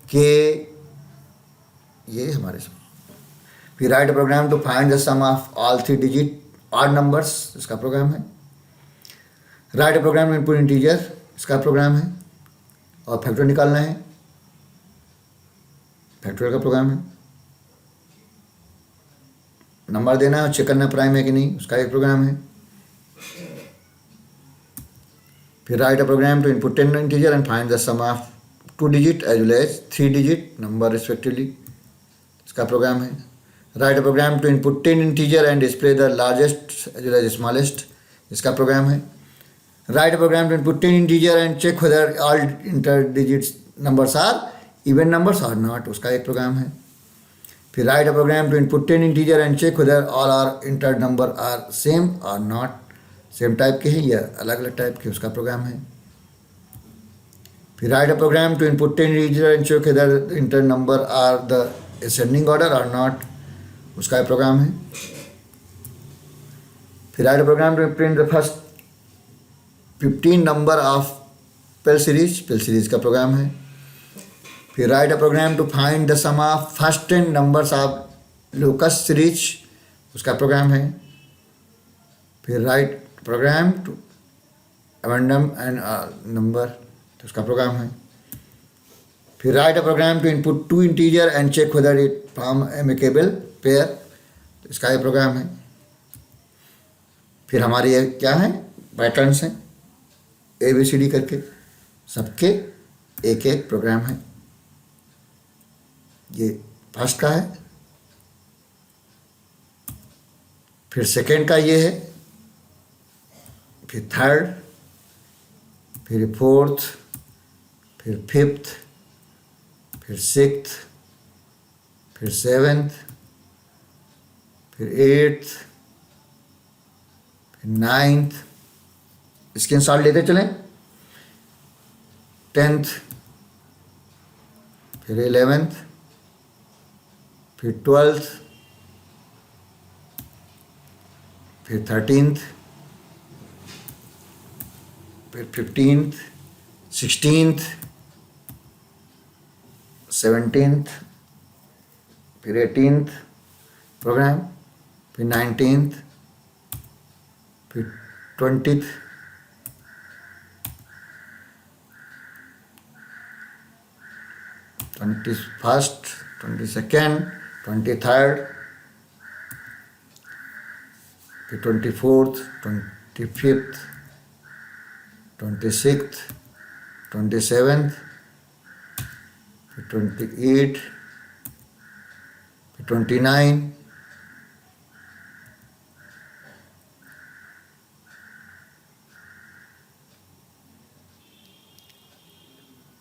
K, ये हमारे सब। फिर write program to find the sum of all 3 digit odd numbers, इसका प्रोग्राम है। राइट प्रोग्राम इनपुट इंटीजर, इसका प्रोग्राम है। और फैक्टर निकालना है, फैक्टोरियल का प्रोग्राम है। नंबर देना है, चेक करना प्राइम है कि नहीं, उसका एक प्रोग्राम है। फिर write a program to input 10 integer and find the sum of 2 digit as well as 3 digit number respectively, इसका प्रोग्राम है। Write a program to input 10 integer and display the largest as well as smallest, इसका program है। Write a program to input 10 integer and check whether all inter digits numbers are even numbers और not, उसका एक program है। फिर write a program to input 10 integer and check whether all are inter number are same और not, same type के हैं या अलग अलग टाइप के, उसका प्रोग्राम है। फिर write a program to input 10 integer and check whether enter number are the ascending order और नॉट, उसका प्रोग्राम है। फिर write a program to print the first 15 number of Pell series का प्रोग्राम है। फिर write a program to find the sum of first 10 numbers of Lucas series, उसका program है। फिर write program to abundant and number, तो उसका program है। फिर write a program to input 2 integer and check whether it form amicable pair, तो इसका ये प्रोग्राम है। फिर हमारे ये क्या है, पैटर्न्स हैं ABCD करके, सबके एक एक प्रोग्राम है। ये फर्स्ट का है, फिर सेकेंड का ये है, फिर थर्ड, फिर फोर्थ, फिर फिफ्थ, फिर सिक्स्थ, फिर सेवेंथ, फिर एट्थ, फिर नाइन्थ, इसके साथ लेते चलें, 10th, फिर 11th, फिर 12th, फिर 13th, फिर 15th, 16th, 17th, फिर 18th प्रोग्राम, फिर 19th, फिर 20th, 21st, 22nd, 23rd, फिर 24th, 25th, 26th, 27th, फिर 28, फिर 29,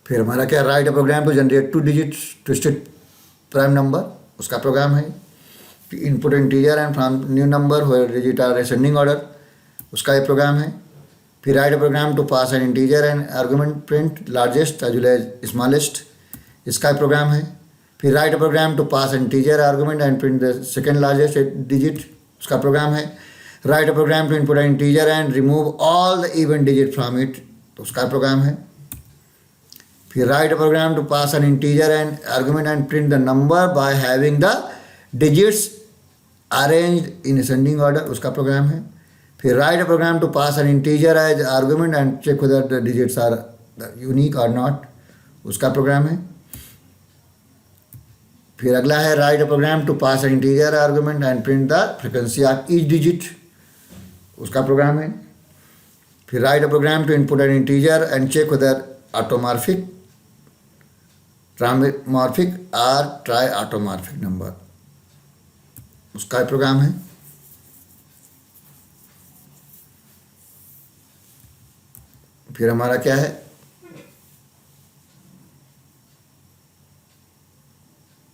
फिर हमारा क्या, write a program to generate 2 digit twisted prime number, उसका प्रोग्राम है। Input integer and from new number where digit are ascending order, उसका ये प्रोग्राम है। फिर write a program to pass an integer and argument print largest as well as smallest, इसका program है। फिर write a program to pass an integer argument and print the second largest digit, उसका program है। Write a program to input an integer and remove all the even digit from it, तो उसका program है। फिर write a program to pass an integer and argument and print the number by having the digits arranged in ascending order, उसका program है। फिर write a program to pass an integer as argument and check whether the digits are unique और not, उसका program है। फिर अगला है write a program to pass an integer argument and print the frequency of each digit, उसका program है। फिर write a program to input an integer and check whether automorphic, trimorphic और ट्राई ऑटोमॉर्फिक नंबर, उसका program है। फिर हमारा क्या है,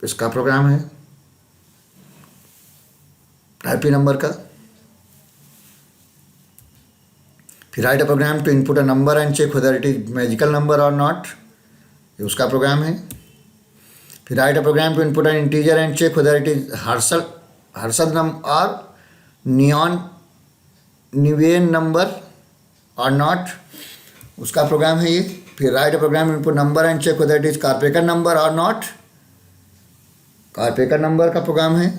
इसका प्रोग्राम है टाइपी नंबर का। फिर write a program to input a number and check whether it is magical number और नॉट, ये उसका प्रोग्राम है। फिर write a program to input an integer and check whether it is Harshad और neon Niven number और not, उसका program है ये। फिर write a program input number and check whether it is Kaprekar number और नॉट, कारपेकर नंबर का प्रोग्राम है।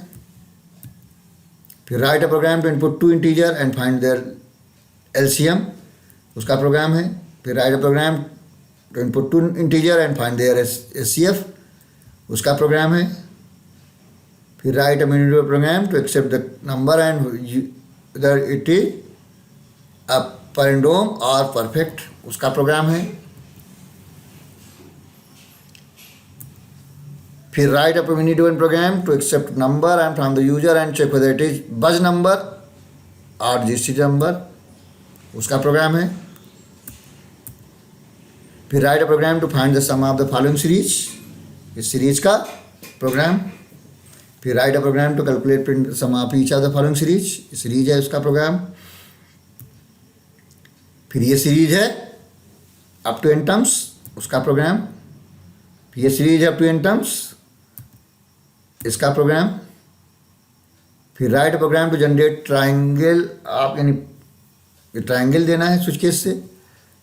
फिर write a program to input 2 integer and find their LCM, उसका प्रोग्राम है। फिर write a program to input 2 integer and find their SCF, उसका program है। फिर write a manipulator program to accept the number and whether it is a palindrome और perfect, उसका program है। फिर write a manipulator program to accept number and from the user and check whether it is buzz number और registered number, उसका program है। फिर write a program to find the sum of the following series, इस series का program. फिर write a program to calculate print sum of each of the following series, series है उसका program. फिर ये सीरीज है अप टू एन टर्म्स, उसका program. फिर ये सीरीज है अप टू एन टर्म्स, इसका प्रोग्राम। फिर write a program to generate triangle, आप यानी ट्राइंगल देना है स्विच केस से,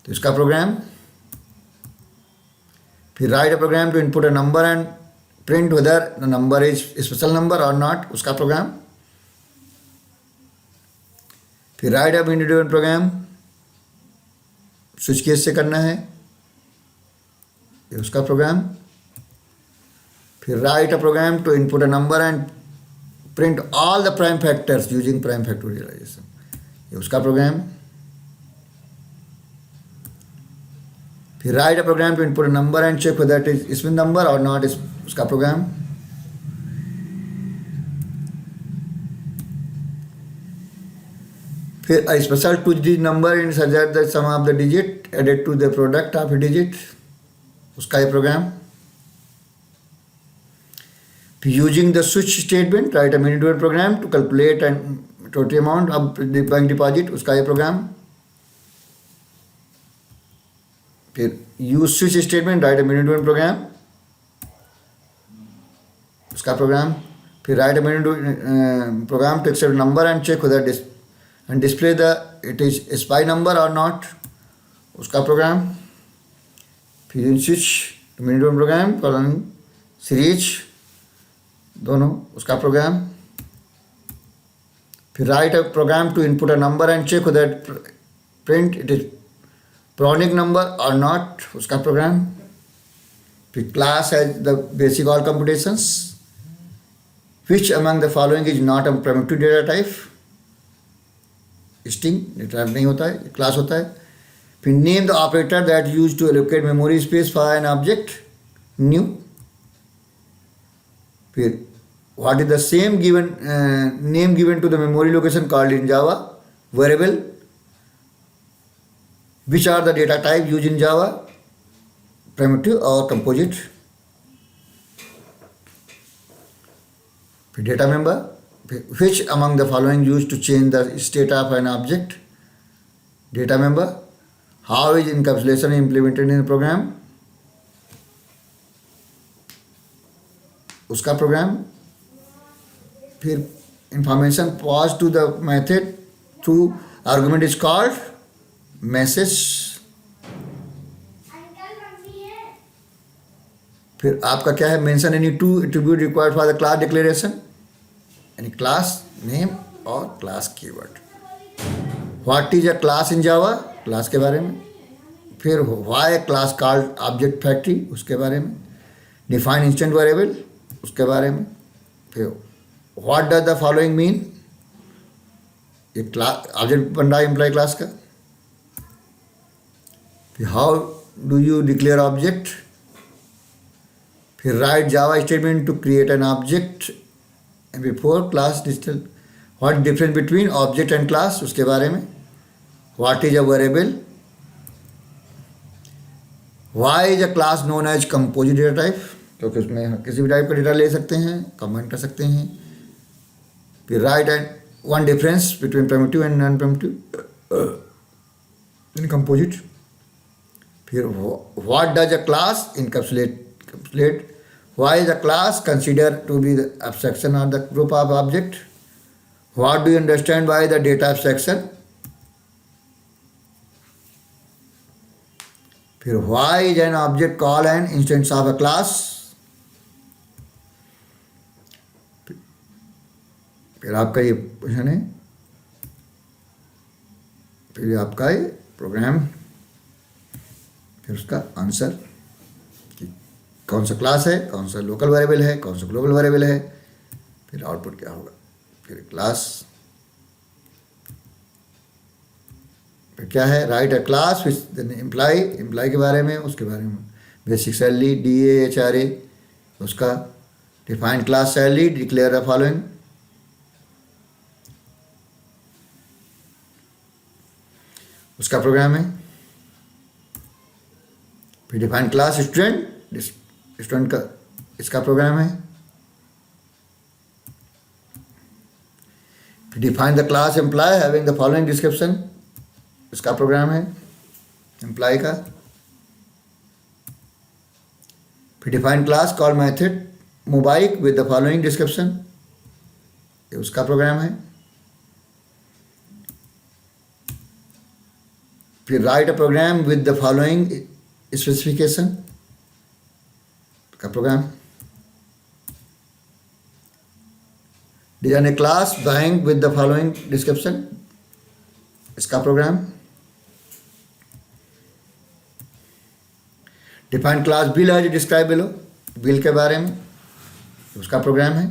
तो इसका प्रोग्राम। फिर write a program to input a number and print whether the number is special number और नॉट, उसका प्रोग्राम। फिर write a manipulator program switch case से करना है, ये उसका प्रोग्राम। फिर write a program to input a number and print all the prime factors using prime factorialization, ये उसका प्रोग्राम। फिर write a program to input a number and check whether it is इसमें नंबर और not, उसका program. फिर a special two-digit number and suggest the sum of the digit added to the product of a digit, उसका ये program. फिर using the switch statement write a manipulator program to calculate and total amount of bank deposit, उसका ये program. फिर use switch statement write a manipulator program, उसका program. फिर write a manipulator program to accept number and check whether and display the it is a spy number or not, उसका program. फिर इन switch manipulator program following series दोनों, उसका program. फिर write a program to input a number and check whether print it is pronic number और not, उसका program. फिर class has the basic all computations which among the following is not a primitive data type, string data type नहीं होता है, class होता है। फिर name the operator that use to allocate memory space for an object new. फिर what is the same given name given to the memory location called in Java variable, which are the data type use in Java primitive और composite. फिर data member which among the following used to change the state of an object, data member. How is encapsulation implemented in the program, उसका program. फिर information passed to the method through argument is called message। फिर आपका क्या है, mention any two attribute required for the class declaration, यानी class name और class keyword. What is a class in Java, class के बारे में। फिर why class called object factory, उसके बारे में। डिफाइन इंस्टेंट वेरिएबल, उसके बारे में। फिर what does the following mean, ये क्लास ऑब्जेक्ट बन रहा है एम्प्लॉय क्लास का। फिर how do you declare object. फिर write Java statement to create an object before class digital. What difference between object and class, उसके बारे में। What is a variable. Why is a class known as composite data type, क्योंकि उसमें किसी भी type का data ले सकते हैं, कमेंट कर सकते हैं। फिर write and one difference between primitive and non primitive in composite. फिर what does a class encapsulate. Why is a class considered to be the abstraction or the group of object? What do you understand by the data abstraction? फिर why is an object called an instance of a class? फिर आपका ये question है, फिर आपका ये program, फिर उसका आंसर, कौन सा क्लास है, कौन सा लोकल वेरिएबल है, कौन सा ग्लोबल वेरिएबल है। फिर आउटपुट क्या होगा, फिर क्लास, फिर क्या है, write a class which then employ के बारे में, उसके बारे में बेसिक सैलरी DA HRA, उसका defined class salary, declare the following, उसका प्रोग्राम है। फिर डिफाइन क्लास स्टूडेंट, स्टूडेंट का इसका प्रोग्राम है। फिर define the class employee having the following description, इसका प्रोग्राम है एम्प्लॉय का। फिर define class call method mobike with the following description, ये उसका प्रोग्राम है। फिर write a program with the following specification का program. Design a class bank with the following description, इसका program. Define class bill as describe below, bill के बारे में, उसका प्रोग्राम है।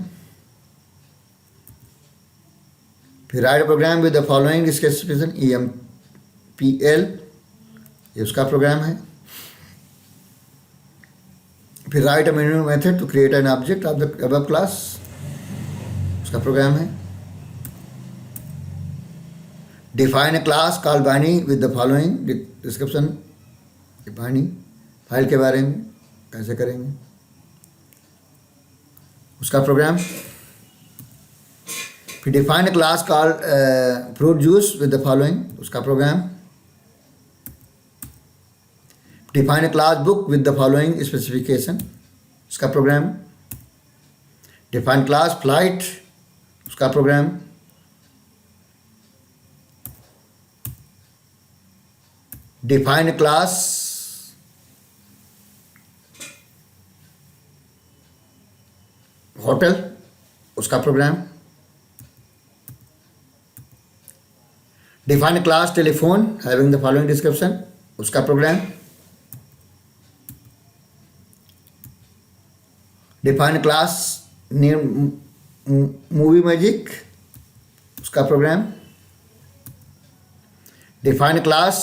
फिर write program with the following specification EMPL, ये उसका प्रोग्राम है। फिर write a minimum method to create an object of the above class, उसका प्रोग्राम है। डिफाइन अ क्लास कॉल बाइनी विद द फॉलोइंग डिस्क्रिप्शन, बाइनी फाइल के बारे में कैसे करेंगे, उसका प्रोग्राम। फिर define a class call fruit juice with the following, उसका program. Define a class book with the following specification, इसका प्रोग्राम। डिफाइन क्लास फ्लाइट, उसका प्रोग्राम। डिफाइन क्लास होटल, उसका program. Define class telephone having the following description, उसका program. Define class name movie magic, उसका program. Define class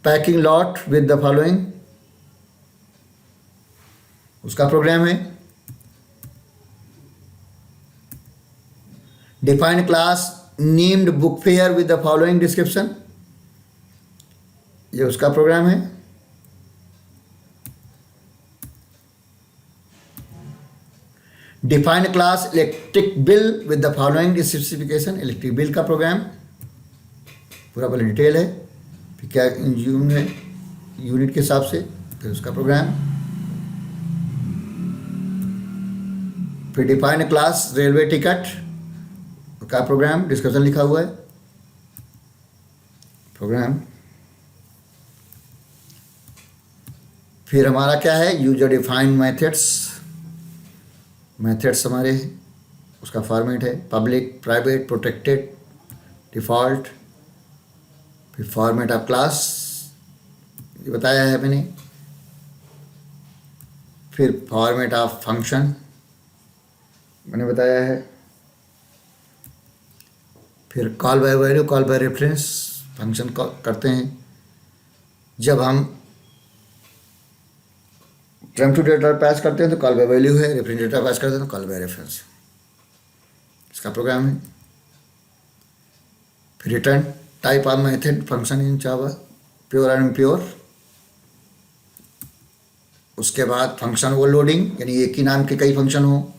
packing lot with the following, उसका program है। Define class named book fair with the following description, ये उसका program है। Define class electric bill with the following specification, electric bill का program पूरा पूरा detail है, फिर क्या यूनिट के हिसाब से, फिर उसका प्रोग्राम। फिर डिफाइन क्लास रेलवे टिकट का प्रोग्राम, डिस्क्रिप्शन लिखा हुआ है प्रोग्राम। फिर हमारा क्या है, यूजर डिफाइंड मेथड्स, मेथड्स हमारे उसका फॉर्मेट है पब्लिक, प्राइवेट, प्रोटेक्टेड, डिफ़ॉल्ट। फिर फॉर्मेट ऑफ क्लास ये बताया है मैंने। फिर फॉर्मेट ऑफ फंक्शन मैंने बताया है। फिर call by value, call by reference, function करते हैं जब हम टाइम टू डेटा पास करते हैं तो कॉल बाय वैल्यू है, रेफरेंस डेटा पास करते हैं तो कॉल बाय रेफरेंस, इसका प्रोग्राम है। फिर return type of method function in Java, pure and impure. उसके बाद फंक्शन ओवरलोडिंग, यानी एक ही नाम के कई फंक्शन हो,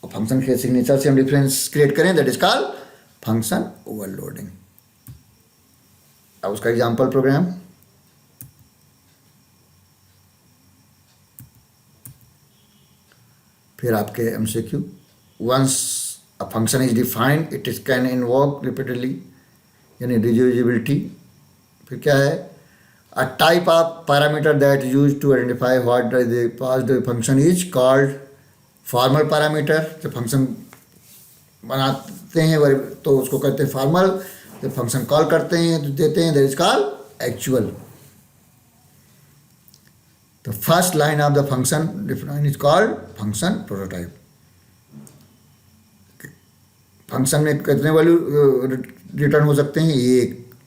फंक्शन के सिग्नेचर से हम डिफरेंस क्रिएट करें, that is called function overloading. अब उसका एग्जांपल प्रोग्राम। फिर आपके MCQ, once a function is defined it is can invoke repeatedly, यानी रिड्यूसिबिलिटी। फिर क्या है, a type of parameter that use to identify what the passed function is called formal parameter. जब function बनाते हैं तो उसको कहते हैं फॉर्मल, जब फंक्शन कॉल करते हैं तो देते हैं that is called actual. The first line of the function defined is called function prototype. Function में कितने वैल्यू रिटर्न हो सकते हैं, एक।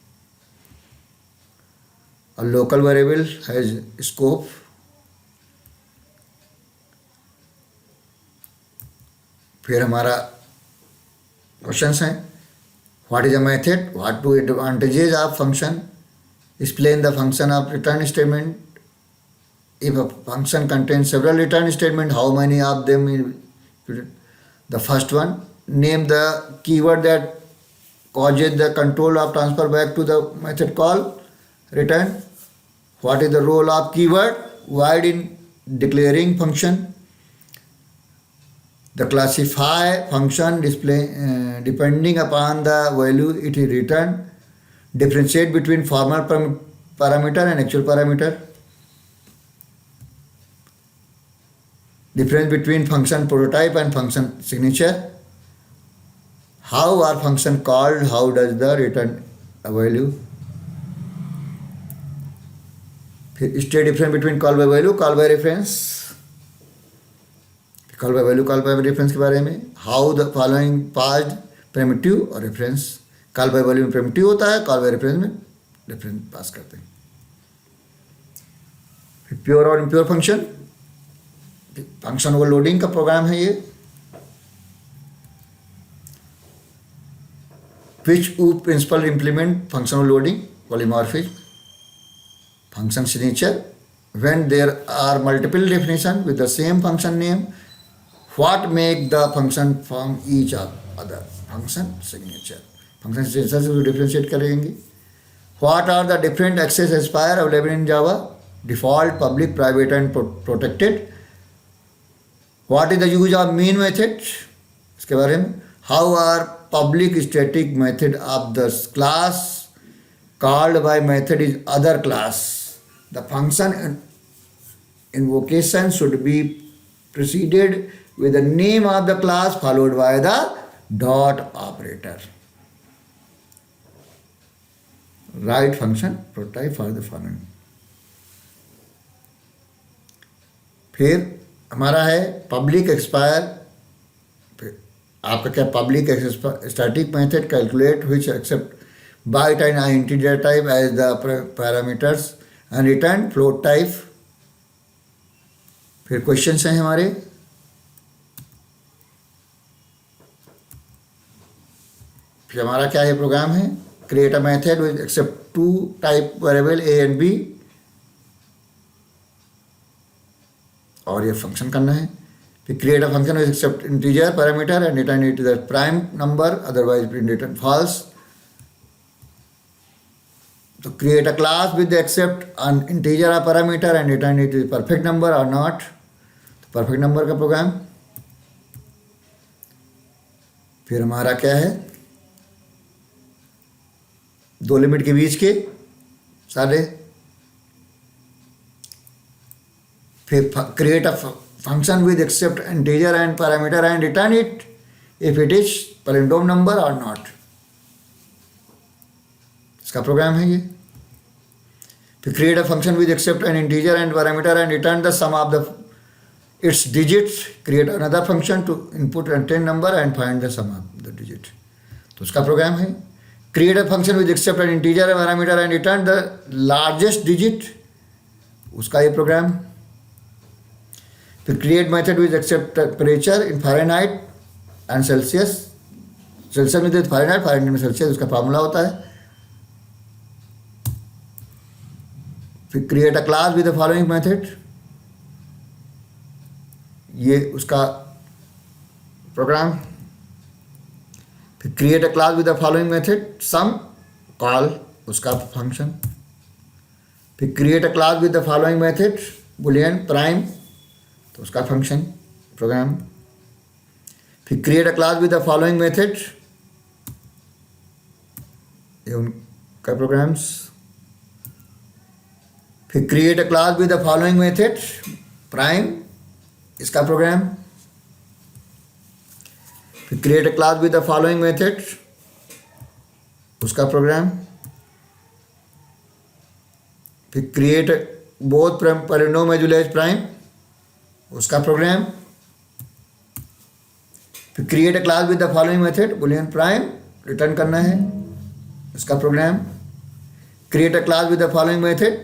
और लोकल वेरिएबल हैज स्कोप। फिर हमारा क्वेश्चंस हैं, what is a method, what two advantages of function, explain the function of return statement. If a function contains several return statements, how many of them the first one, name the keyword that causes the control of transfer back to the method call return. What is the role of keyword void in declaring function? The classify function display depending upon the value it is returned. Differentiate between formal parameter and actual parameter. Difference between function prototype and function signature. How are function called? How does the return a value? State difference between call by value, call by reference. Call by value, call by reference के बारे में. How the following passed primitive और reference. Call by value में primitive होता है, call by reference में reference pass करते हैं. फिर प्योर और इम्प्योर फंक्शन, फंक्शन ओवरलोडिंग का प्रोग्राम है ये. Which principle implement function overloading, polymorphism. Function signature, when there are multiple definition with the same function name, what make the function from each other. Function signature, function signature से differentiate करेंगे. What are the different access aspire available in Java, default, public, private and protected. What is the use of main method, इसके बारे में. How are public static method of the class called by method is other class. The function invocation should be preceded with the name of the class followed by the dot operator. Write function prototype for the following. फिर हमारा है public expire. आपका क्या public static method calculate which accept byte and integer type as the parameters and return float type. फिर questions हैं हमारे. फिर हमारा क्या ये प्रोग्राम है, create a method with accept two type variable A and B, और ये फंक्शन करना है. फिर create a function with accept integer parameter and return it the prime number, otherwise print return false. तो create a class with accept an integer or parameter and return it is perfect number or not. तो perfect number का program. फिर हमारा क्या है, दो limit के बीच के सारे. फिर create a function with accept integer and parameter and return it if it is palindrome number और नॉट. इसका प्रोग्राम है ये. फिर create a function with accept an integer and parameter and return the sum of the its digits. Create another function to input and 10 number and find the sum of the digit. तो उसका program है. Create a function with accept an integer and parameter and return the largest digit. उसका ये program. फिर create method with accept temperature in Fahrenheit and Celsius. Celsius में Fahrenheit, Fahrenheit में Celsius, उसका formula होता है. फिर create a class with the following method, ये उसका प्रोग्राम. फिर create a class with the following method, sum, call, उसका फंक्शन. फिर create a class with the following method, boolean, prime, तो उसका फंक्शन प्रोग्राम. फिर create a class with the following method, ये उनका प्रोग्राम्स. फिर create a class with the following method, prime, इसका program. फिर create a class with the following method, उसका program. फिर create both palindrome as well as prime, उसका program. फिर create a class with the following method, boolean prime return करना है उसका program. Create a class with the following method,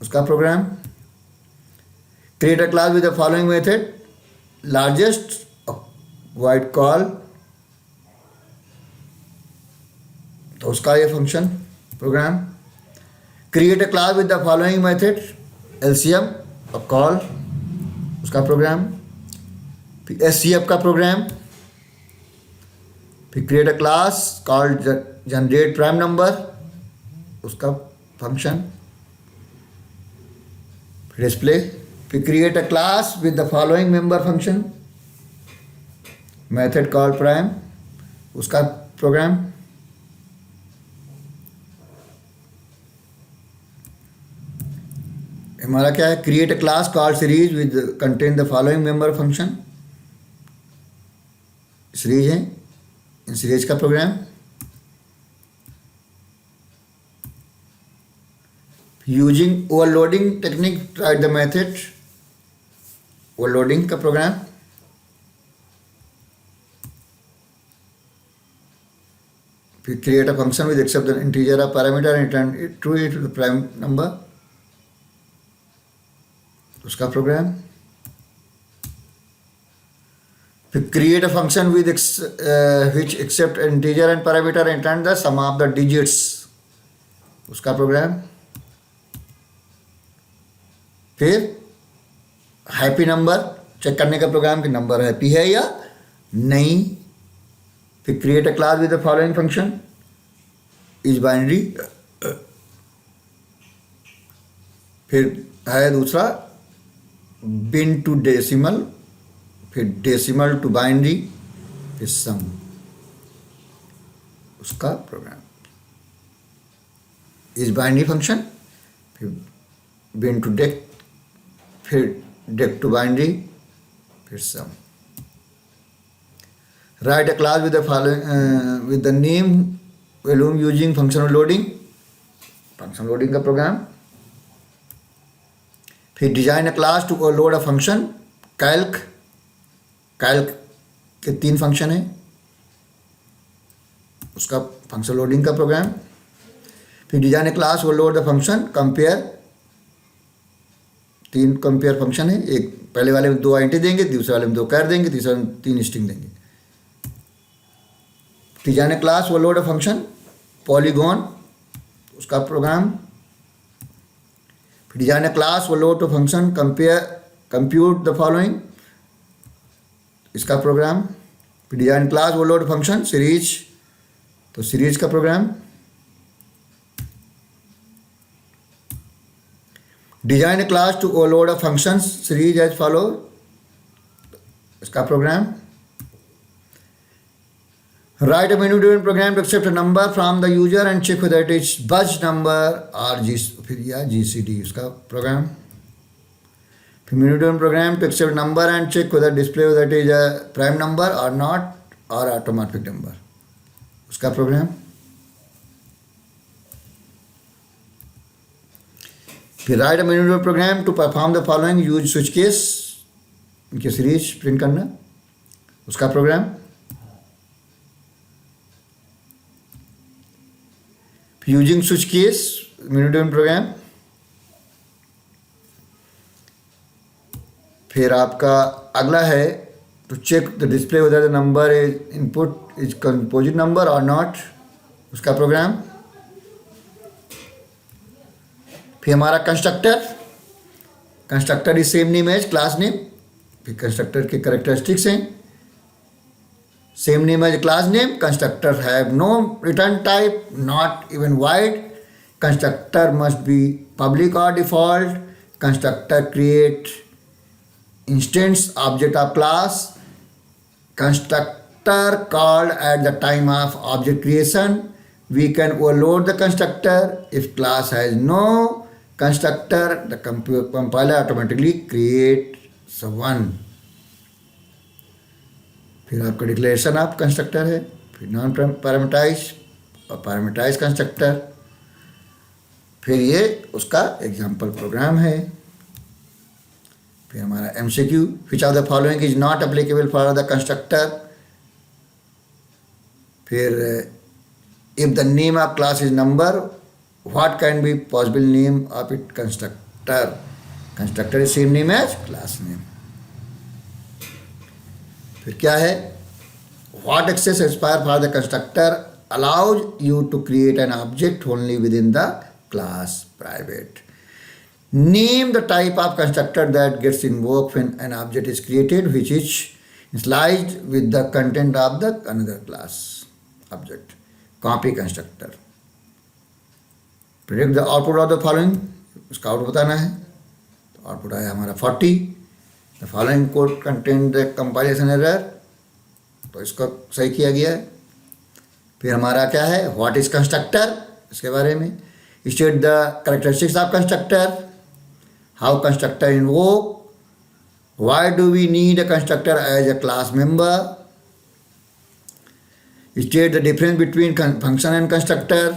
उसका program. Create a class with the following method, largest wide call, तो उसका ये function program. Create a class with the following method, LCM और call, उसका program. फिर SCF का program. फिर create a class called generate prime number, उसका function. फिर डिस्प्ले। फिर create a class with the following member function, method call prime, उसका program. हमारा क्या है, create a class call series with contain the following member function, series है, इन series का programme. Using overloading technique write the method, overloading का program. फिर create a function with accept the integer of parameter and return it true to the prime number, उसका program. फिर create a function with which accept integer and parameter and return the sum of the digits, उसका program. फिर happy number check करने का programme कि number happy है या नहीं। फिर create a class with the following function, is binary. फिर है दूसरा बिन टू डेसिमल, फिर डेसिमल टू बाइनरी, फिर सम, उसका प्रोग्राम। इज बाइनरी फंक्शन, फिर बिन टू डेक, फिर डेक टू बाइनरी, फिर sum. Write a class with the following with the name volume using functional loading, function loading का program. फिर design a class to load a function, calc, calc के 3 function है, उसका function loading का program. फिर design a class वो load the function compare, 3 compare function है, एक पहले वाले में 2 आइडेंटिटी देंगे, दूसरे वाले में 2 कैर देंगे, तीसरे में 3 स्ट्रिंग देंगे। डिजाइन अ क्लास वो लोड अ फंक्शन पॉलीगॉन, उसका प्रोग्राम। फिर डिजाइन अ क्लास वो load to function compare compute the following, इसका प्रोग्राम। फिर डिजाइन क्लास वो लोड फंक्शन सीरीज, तो सीरीज का program. Design class to overload a function series as follow, इसका program. Write a menu driven program to accept a number from the user and check whether it is buzz number और जी, फिर या GCD, उसका program. फिर menu driven program to accept number and check whether display whether it is a prime number और not और automorphic number, उसका program. फिर write a menu driven program to perform the following use switch case, इनकी series print करना, उसका program. Using switch case menu driven program. फिर आपका अगला है to check the display whether the number is input is composite number और not, उसका program. फिर हमारा constructor, constructor is same name as class name. फिर कंस्ट्रक्टर के कैरेक्टरिस्टिक्स हैं, same name as class name, constructor have no return type, not even void, constructor must be public और default, constructor create instance object of class, constructor called at the time of object creation, we can overload the constructor if class has no constructor, the compiler automatically creates one। फिर आपका declaration of constructor है, फिर non parameterize और parameterize constructor, फिर ये उसका example program है। फिर हमारा MCQ, which of the following is not applicable for the constructor. फिर if the name of class is number, what can be possible name of it constructor. Constructor is same name as class name. फिर क्या है, what access expire for the constructor allows you to create an object only within the class private. Name the type of constructor that gets invoked when an object is created which is initialized with the content of the another class object. Copy constructor. Predict the output of the following. उसका output बताना है। तो output आया हमारा 40। The following code contain the compilation error, तो इसको सही किया गया है। फिर हमारा क्या है, व्हाट इज कंस्ट्रक्टर, इसके बारे में। State the characteristics of constructor, how constructor invoke, why do we need a constructor as a class member, state the difference between function and constructor,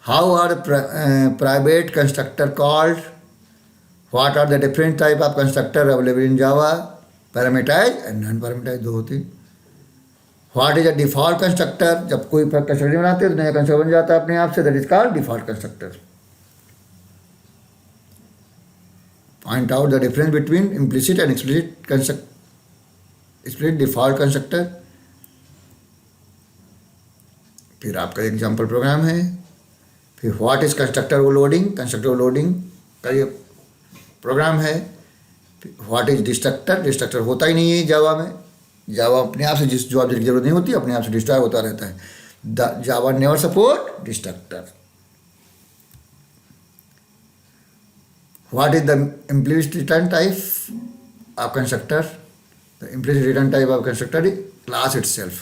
how are private constructor called, what are the different type of constructor available in Java, parameterise and non parameterise, दो होते हैं। What is a default constructor, जब कोई constructor बनाते हैं तो नया constructor बन जाता है अपने आप से, that is called default constructor. Point out the difference between implicit and explicit default constructor. फिर आपका एग्जाम्पल प्रोग्राम है। फिर what is constructor overloading, constructor overloading का ये प्रोग्राम है। व्हाट इज डिस्ट्रक्टर, डिस्ट्रक्टर होता ही नहीं है जावा में। जावा अपने आप से जो ऑब्जेक्ट की जरूरत नहीं होती अपने आप से डिस्ट्रॉय होता रहता है। Java never support destructor. What is the implicit return type of constructor, the implicit return type of constructor is class itself.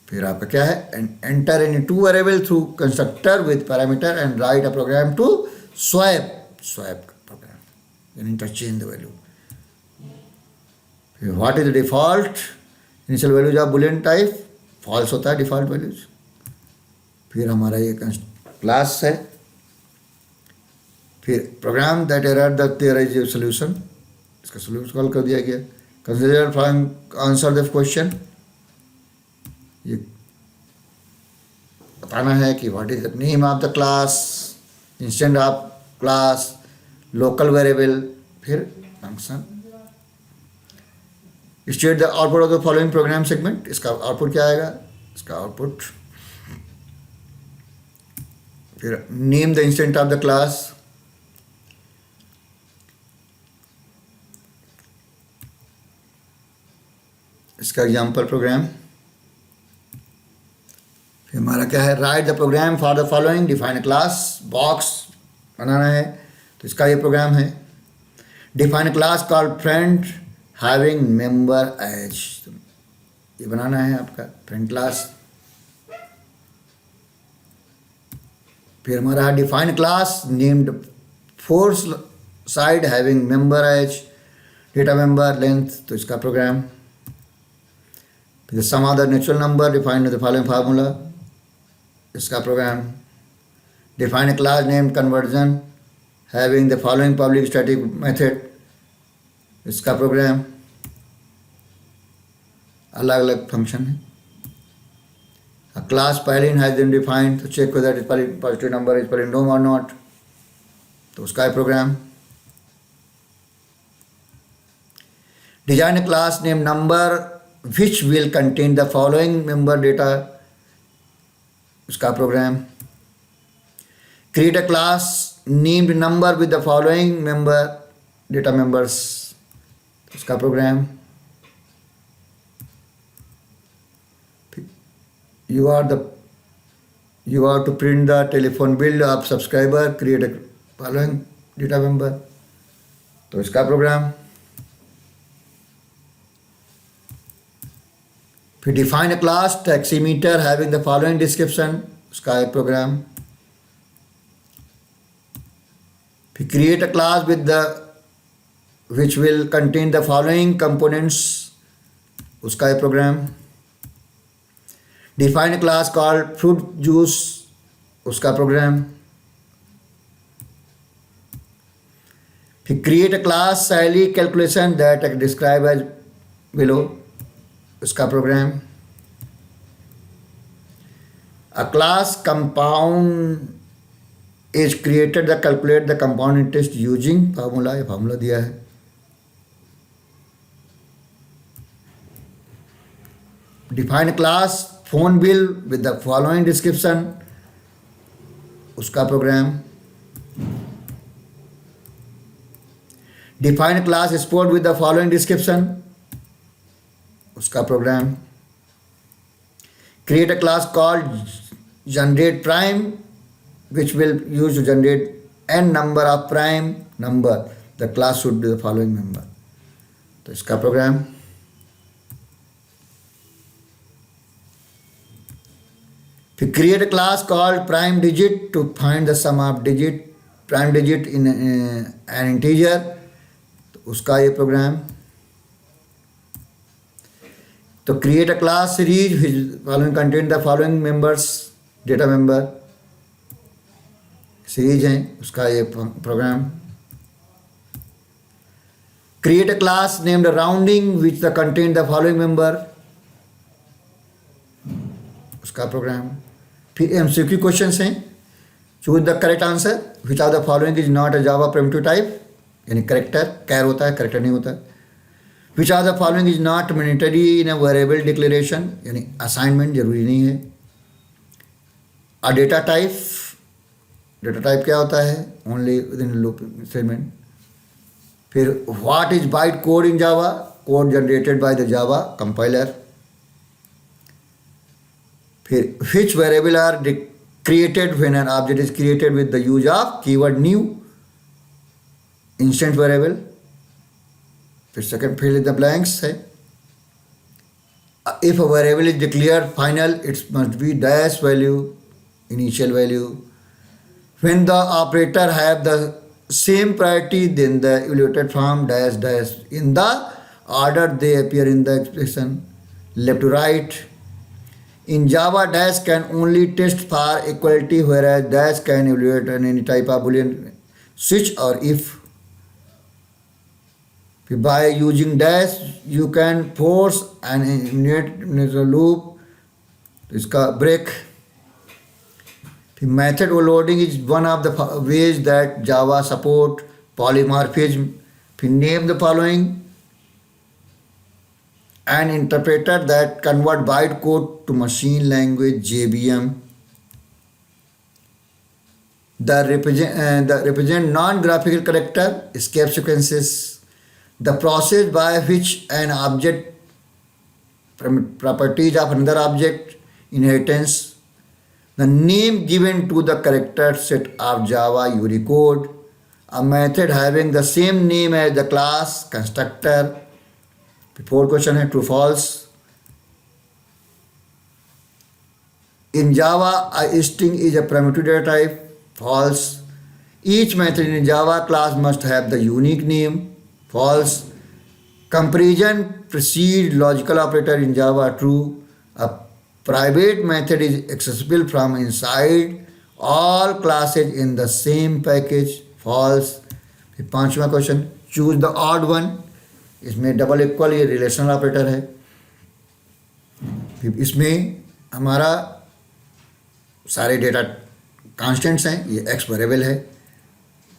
फिर आपका क्या है, enter any two variable through constructor with parameter and write a program to swap program यानी interchange the value. What is the default initial values of boolean type, false होता है default values. फिर हमारा ये क्लास है। फिर program that error the there is a solution, इसका solution call कर दिया गया। Consider from answer the question, ये बताना है कि what is the name of the class, instance of class, local variable, फिर function. State the output of the following program segment, इसका आउटपुट क्या आएगा, इसका आउटपुट। फिर name the instance of the class, इसका एग्जाम्पल प्रोग्राम। फिर हमारा क्या है, right the program for the following, define class, box बनाना है तो इसका ये प्रोग्राम है। Define class called friend having member as, ये बनाना है आपका फ्रेंड क्लास। फिर हमारा define class named force side having member as data member length, तो इसका प्रोग्राम। फिर sum of the natural number defined the following formula, इसका program. Define a class named conversion having the following public static method, इसका programme. अलग अलग function है। A class Palin has been defined to check whether it is positive number is palindrome or not, तो उसका programme. Design a class named number which will contain the following member data, उसका programme. Create a class named number with the following member data members, उसका programme. You are to print the telephone bill of subscriber, create a following data member, तो इसका program. फिर define a class taximeter having the following description, उसका एक programme. फिर create a class with the which will contain the following components, उसका एक program. Define a class called fruit juice, उसका program. फिर create a class salary calculation that describe as below, उसका program. A class compound is created the calculate the compound interest using formula, ये formula दिया है। Define class phone bill with the following description, उसका program. Define class sport with the following description, उसका program. Create a class called generate prime which will use to generate n number of prime number, the class should be the following member, तो इसका program. फिर create a class called prime digit to find the sum of digit, prime digit in an integer, तो उसका ये program. तो create a class series following content the following members, data member series हैं, उसका ये program. Create a class named rounding which the content the following member, उसका program. फिर MCQ questions हैं, choose the correct answer which of the following is not a Java primitive type, यानी character char होता है, character नहीं होता है। Which of the following is not mandatory in a variable declaration, यानी assignment जरूरी नहीं है। A data type, data type क्या होता है, only within loop statement. फिर what is byte code in Java, code generated by the Java compiler. फिर which variable are created when an object is created with the use of keyword new, instant variable। फिर second fill in the blanks है, if a variable is declared final it must be dash value, initial value। when the operator have the same priority then the evaluated form dash dash in the order they appear in the expression, left to right। In Java, dash can only test for equality, whereas dash can evaluate any type of boolean switch or if। By using dash, you can force an infinite loop, इसका break। Method overloading is one of the ways that Java support polymorphism। Name the following: an interpreter that convert byte code to machine language JVM, the represent non-graphical character escape sequences, the process by which an object from properties of another object inheritance, the name given to the character set of Java Unicode, a method having the same name as the class constructor। Fourth question है true false. In Java a string is a primitive data type, false। each method in java class must have the unique name, false। comparison precedes logical operator in java, true। a private method is accessible from inside all classes in the same package, false। फिर पांचवा question choose the odd one, इसमें double equal ये relational operator है। फिर इसमें हमारा सारे data constants हैं, ये एक्स वेरिएबल है।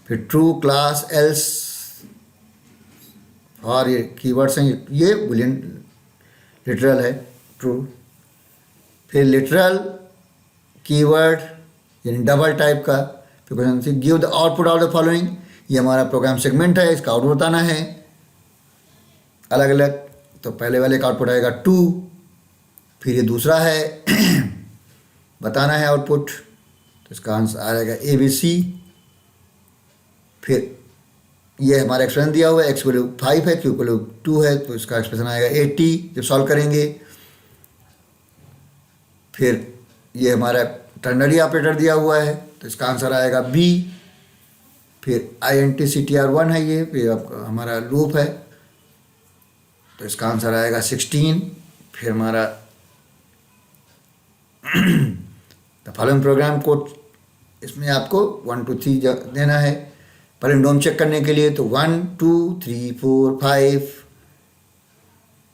फिर ट्रू क्लास एल्स और ये कीवर्ड्स हैं, ये बूलियन लिटरल है ट्रू। फिर लिटरल कीवर्ड यानी डबल टाइप का। फिर क्वेश्चन से give the output of the following, ये हमारा प्रोग्राम सेगमेंट है, इसका आउटपुट बताना है अलग अलग। तो पहले वाले का आउटपुट आएगा 2, फिर ये दूसरा है बताना है आउटपुट, तो इसका आंसर आएगा ABC। फिर ये हमारा एक्सप्रेशन दिया हुआ है, x वैल्यू 5 है, q वैल्यू 2 है, तो इसका एक्सप्रेशन आएगा 80 जब सॉल्व करेंगे। फिर ये हमारा टर्नरी ऑपरेटर दिया हुआ है, तो इसका आंसर आएगा B। फिर INTCTR1 है ये, फिर हमारा लूप है, तो इसका आंसर आएगा 16। फिर हमारा द फॉलोइंग प्रोग्राम कोड, इसमें आपको 1 2 3 देना है। पैलिंड्रोम चेक करने के लिए, तो 1 2 3 4 5।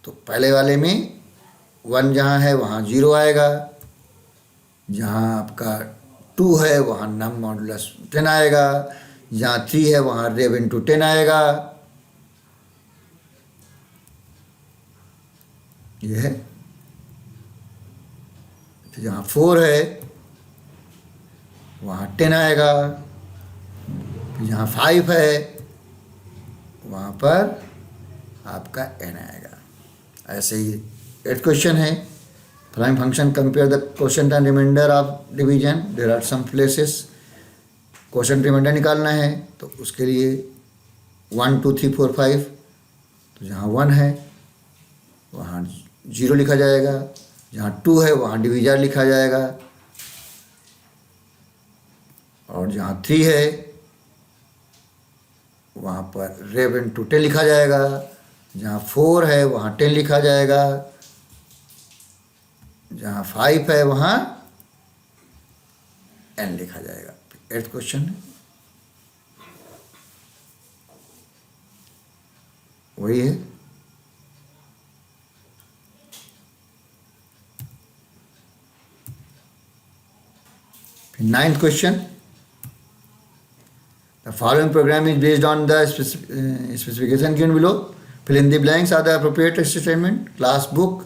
तो पहले वाले में 1 जहाँ है वहाँ 0 आएगा, जहाँ आपका 2 है वहाँ नम मॉडुलस 10 आएगा, जहाँ 3 है वहाँ रेव इंटू 10 आएगा। ये है। तो जहाँ 4 है वहाँ 10 आएगा, फिर जहाँ 5 है वहाँ पर आपका n आएगा। ऐसे ही 8th क्वेश्चन है, following function compare the quotient and remainder of division, there are some places. Quotient remainder निकालना है तो उसके लिए 1 2 3 4 5। तो जहाँ 1 है वहाँ 0 लिखा जाएगा, जहाँ 2 है वहाँ डिवीजर लिखा जाएगा, और जहाँ 3 है वहाँ पर रेव इंटू 10 लिखा जाएगा, जहाँ 4 है वहाँ 10 लिखा जाएगा, जहाँ 5 है वहाँ n लिखा जाएगा। 8th क्वेश्चन है वही है। फिर 9th question, the following program is based on the specification given below. Fill in the blanks are the appropriate statement. Class book,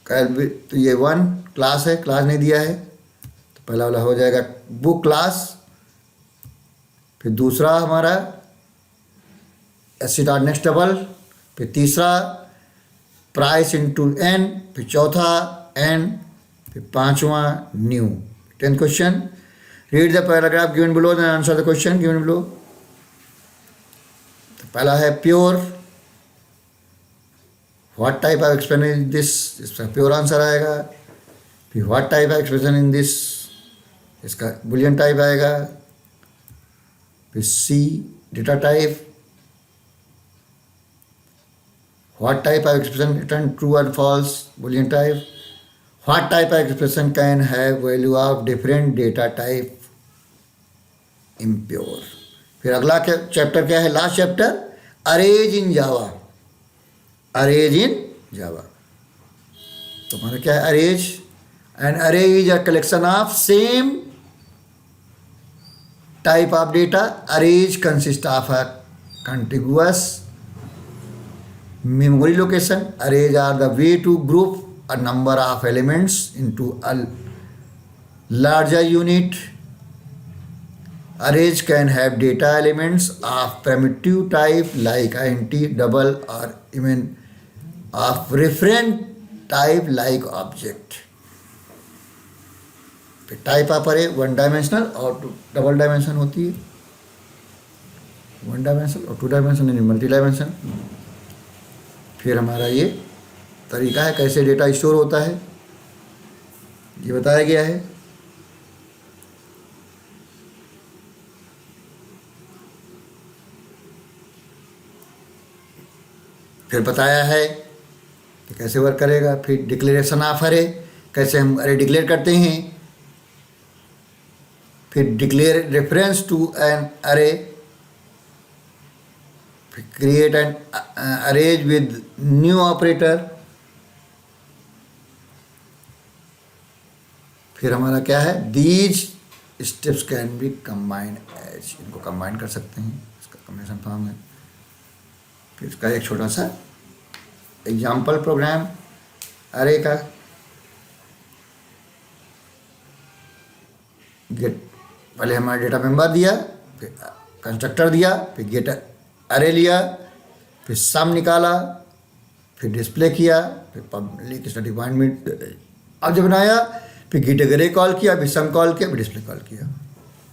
तो ये 1 क्लास है, क्लास नहीं दिया है तो पहला वाला हो जाएगा बुक क्लास। फिर दूसरा हमारा एसिड नेक्स्ट डबल, फिर तीसरा प्राइस इंटू n, फिर चौथा n, फिर पांचवा new. 10th question, read the paragraph given below and answer the question given below. तो पहला है pure, what type of expression in this, इसका प्योर आंसर आएगा। फिर what type of expression in this, इसका बुलियन टाइप आएगा। फिर C data type, what type of expression return true और false, boolean type. What type of expression can have value of different data type, impure. फिर अगला chapter क्या है, last chapter, arrays इन जावा, arrays इन Java. तो हमारा क्या है, अरेज। एंड अरे is a collection of same type of data. Arrays consist of a contiguous memory location. Arrays are the way to group a number of elements into a larger unit. Arrays can have data elements of primitive type like int, double, or even of referent type like object. फिर type of अरे 1 dimensional और 2 dimension होती है, 1 dimensional और 2 dimension यानी multi dimension. फिर हमारा ये तरीका है कैसे डेटा स्टोर होता है ये बताया गया है। फिर बताया है कि कैसे वर्क करेगा। फिर डिक्लेरेशन ऑफ अरे, कैसे हम अरे डिक्लेयर करते हैं। फिर declare reference to an array. फिर create an arrays with new operator. फिर हमारा क्या है, these steps can be combined as, इनको कंबाइन कर सकते हैं, इसका कम्बिनेशन फॉर्म है। फिर इसका एक छोटा सा एग्जाम्पल प्रोग्राम अरे का, गेट, पहले हमारा डेटा मेंबर दिया, फिर कंस्ट्रक्टर दिया, फिर गेट अरे लिया, फिर सम निकाला, फिर डिस्प्ले किया, फिर पब्लिक स्टैटिक वॉइड में ऑब्जेक्ट बनाया, फिर गेट अरे कॉल किया, फिर सम कॉल किया, फिर डिस्प्ले कॉल किया।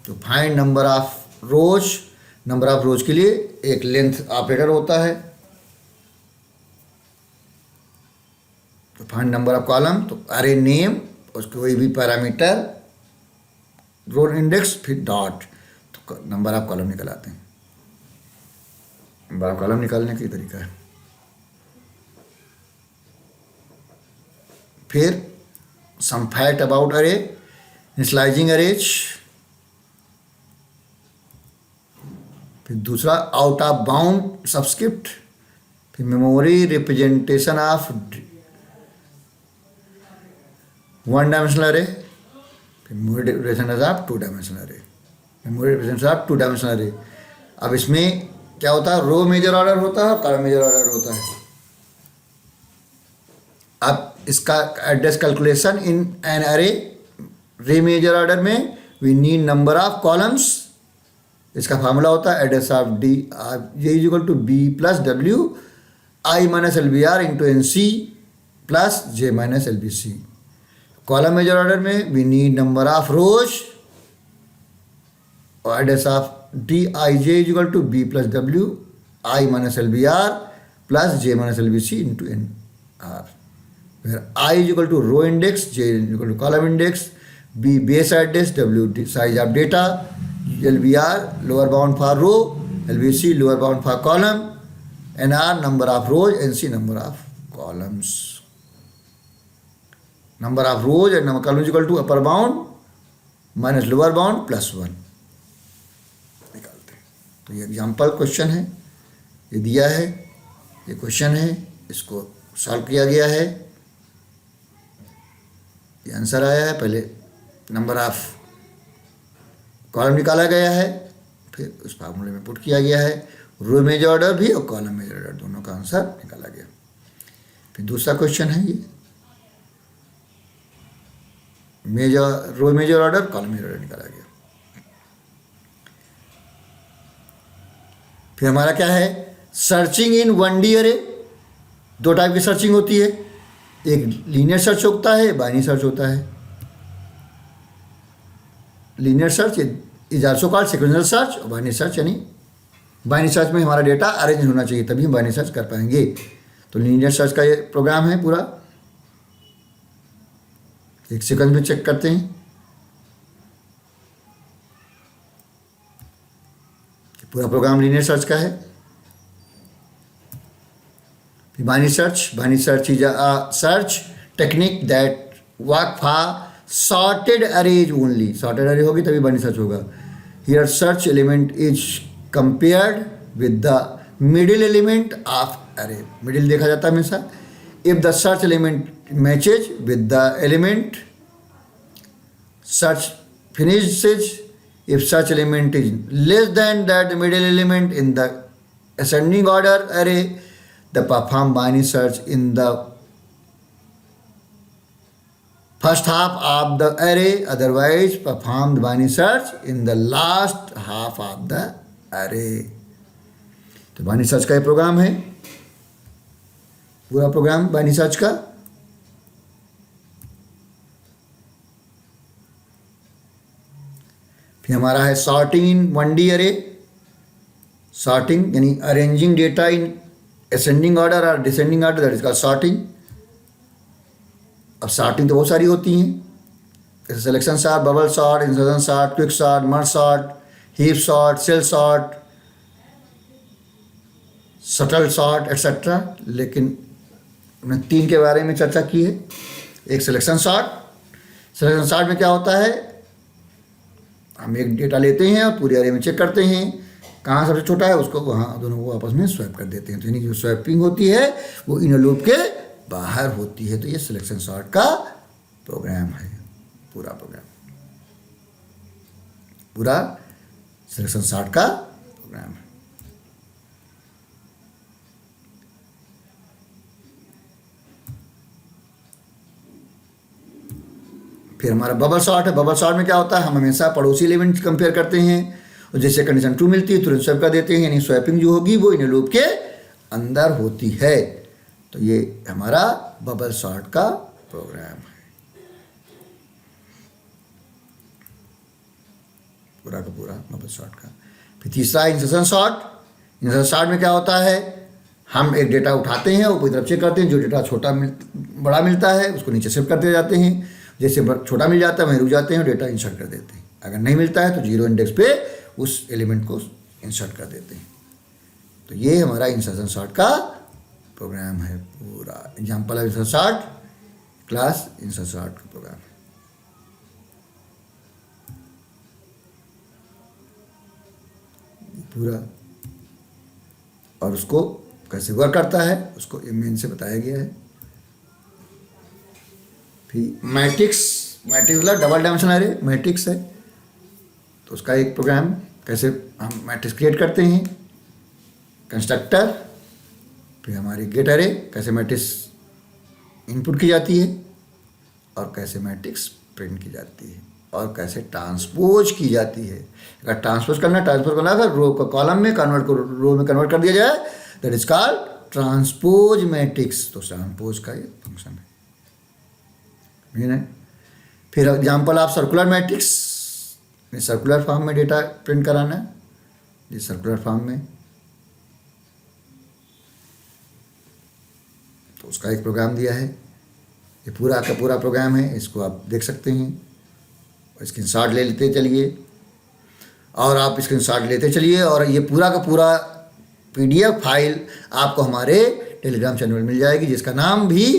तो find number of rose, number of रोज के लिए एक लेंथ ऑपरेटर होता है। तो फाइंड नंबर ऑफ कॉलम, तो अरे नेम, उसके कोई भी पैरामीटर, रो इंडेक्स, फिर डॉट, तो नंबर ऑफ कॉलम निकल आते हैं। नंबर ऑफ कॉलम निकालने का तरीका है। फिर some fact about array, initializing arrays, फिर दूसरा आउट ऑफ बाउंड सबस्क्रिप्ट, फिर memory representation of one dimensional array, फिर memory representation of two dimensional array, memory representation of two dimensional array. अब इसमें क्या होता है, रो मेजर ऑर्डर होता है और कॉलम मेजर ऑर्डर होता है। अब इसका address calculation in an array row major order में we need number of columns. इसका फार्मूला होता है address of D J is equal to B plus W I minus L B R into N C plus J minus L B C. Column major order में we need number of rows और address of D I J is equal to B plus W I minus L B R plus J minus L B C into an R, where I is equal to row index, J is equal to column index, B base address, W size of data, LBR lower bound for row, LBC lower bound for column, NR number of rows, NC number of columns. Number of rows and number of columns is equal to upper bound minus lower bound plus 1 निकालते हैं। तो ये example question है, ये दिया है, ये question है, इसको सॉल्व किया गया है, ये आंसर आया है। पहले नंबर ऑफ कॉलम निकाला गया है, फिर उस फार्मूले में पुट किया गया है, रो मेजर ऑर्डर भी और कॉलम मेजर ऑर्डर दोनों का आंसर निकाला गया। फिर दूसरा क्वेश्चन है ये major row major order column major order निकाला गया। फिर हमारा क्या है, सर्चिंग इन वन डी अरे। दो टाइप की सर्चिंग होती है, एक लीनियर सर्च होता है, बाइनरी सर्च होता है। Linear search is also called sequential search, और बाइनरी सर्च यानी बाइनरी सर्च में हमारा डेटा अरेंज होना चाहिए तभी हम बाइनरी सर्च कर पाएंगे। तो लीनियर सर्च का ये प्रोग्राम है पूरा, एक सेकंड में चेक करते हैं। पूरा प्रोग्राम लीनियर सर्च का है। Binary search is a search technique that work for sorted arrays only. Sorted array होगी तभी binary search होगा। Here search element is compared with the middle element of array. Middle देखा जाता है हमेशा। If the search element matches with the element, search finishes. If search element is less than that middle element in the ascending order array, the perform binary search in the first half of the array, otherwise perform the binary search in the last half of the array. तो binary search का ये program है, पूरा programme binary search का। फिर हमारा है sorting in one D array. Sorting यानी arranging data in ascending order और descending order, that is called sorting. अब सॉर्टिंग तो बहुत सारी होती हैं, जैसे selection sort, bubble sort, insertion sort, quick sort, merge sort, heap sort, shell sort, shuttle sort etcetera. लेकिन हमने 3 के बारे में चर्चा की है। एक सिलेक्शन सॉर्ट। सिलेक्शन सॉर्ट में क्या होता है, हम एक डेटा लेते हैं और पूरे एरे में चेक करते हैं कहाँ सबसे छोटा है, उसको वहाँ दोनों को आपस में स्वैप कर देते हैं। तो यानी जो स्वैपिंग होती है वो इनर लूप के बाहर होती है। तो ये सिलेक्शन सॉर्ट का प्रोग्राम है, पूरा प्रोग्राम, पूरा सिलेक्शन सॉर्ट का प्रोग्राम है। फिर हमारा बबल सॉर्ट है। बबल सॉर्ट में क्या होता है, हम हमेशा पड़ोसी एलिमेंट कंपेयर करते हैं और जैसे कंडीशन ट्रू मिलती है तुरंत स्वैप कर देते हैं, यानी स्वैपिंग जो होगी वो इनर लूप के अंदर होती है। तो ये हमारा बबल सॉर्ट का प्रोग्राम है, पूरा का पूरा बबल सॉर्ट का। फिर तीसरा इंसर्शन सॉर्ट। इंसर्शन सॉर्ट में क्या होता है, हम एक डेटा उठाते हैं और पूरी तरफ चेक करते हैं, जो डेटा बड़ा मिलता है उसको नीचे शिफ्ट करते जाते हैं, जैसे छोटा मिल जाता है वहीं रुक जाते हैं और डेटा इंसर्ट कर देते हैं। अगर नहीं मिलता है तो 0 इंडेक्स पे उस एलिमेंट को इंसर्ट कर देते हैं। तो ये हमारा इंसर्शन सॉर्ट का प्रोग्राम है पूरा। Example of insertion sort, class insertion sort का प्रोग्राम है। पूरा और उसको कैसे वर्क करता है उसको मेन से बताया गया है। फिर मैट्रिक्स मतलब डबल डायमेंशन अरे मैट्रिक्स है, तो उसका एक प्रोग्राम कैसे हम मैट्रिक्स क्रिएट करते हैं, कंस्ट्रक्टर, फिर हमारी गेट अरे कैसे मैट्रिक्स इनपुट की जाती है और कैसे मैट्रिक्स प्रिंट की जाती है और कैसे ट्रांसपोज की जाती है। अगर ट्रांसपोज करना अगर रो को कॉलम में कन्वर्ट को रो में कन्वर्ट कर दिया जाए that is called transpose matrix. तो ट्रांसपोज का ये फंक्शन है। फिर एग्जाम्पल आप सर्कुलर मैट्रिक्स, सर्कुलर फॉर्म में डेटा प्रिंट कराना है, ये सर्कुलर फॉर्म में, तो उसका एक प्रोग्राम दिया है। ये पूरा का पूरा प्रोग्राम है, इसको आप देख सकते हैं। स्क्रीनशॉट ले लेते चलिए और आप स्क्रीनशॉट लेते चलिए और ये पूरा का पूरा PDF फाइल आपको हमारे टेलीग्राम चैनल में मिल जाएगी, जिसका नाम भी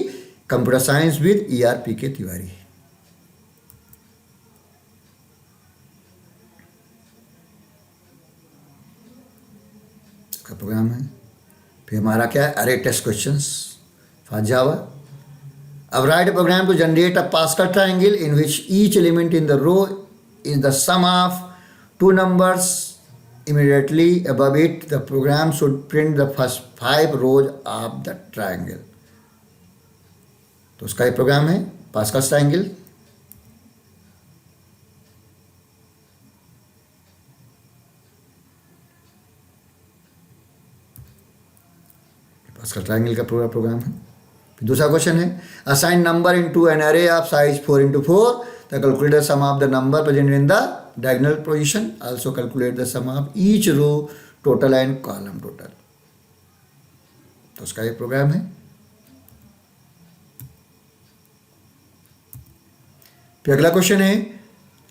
computer science with ERPK Tiwari है। इसका प्रोग्राम है। फिर हमारा क्या है, अरे टेस्ट क्वेश्चंस फॉर जावा। अब right a program to generate a Pascal triangle in which each element in the row is the sum of two numbers immediately above it. The program should print the first 5 rows of the triangle. तो उसका एक program है pascal triangle. Pascal triangle का पूरा programme है। दूसरा question है, assign number into an array of size 4x4, the calculate the sum of the number present in the diagonal position, also calculate the sum of each row total and column total. तो उसका एक program है। फिर अगला question है,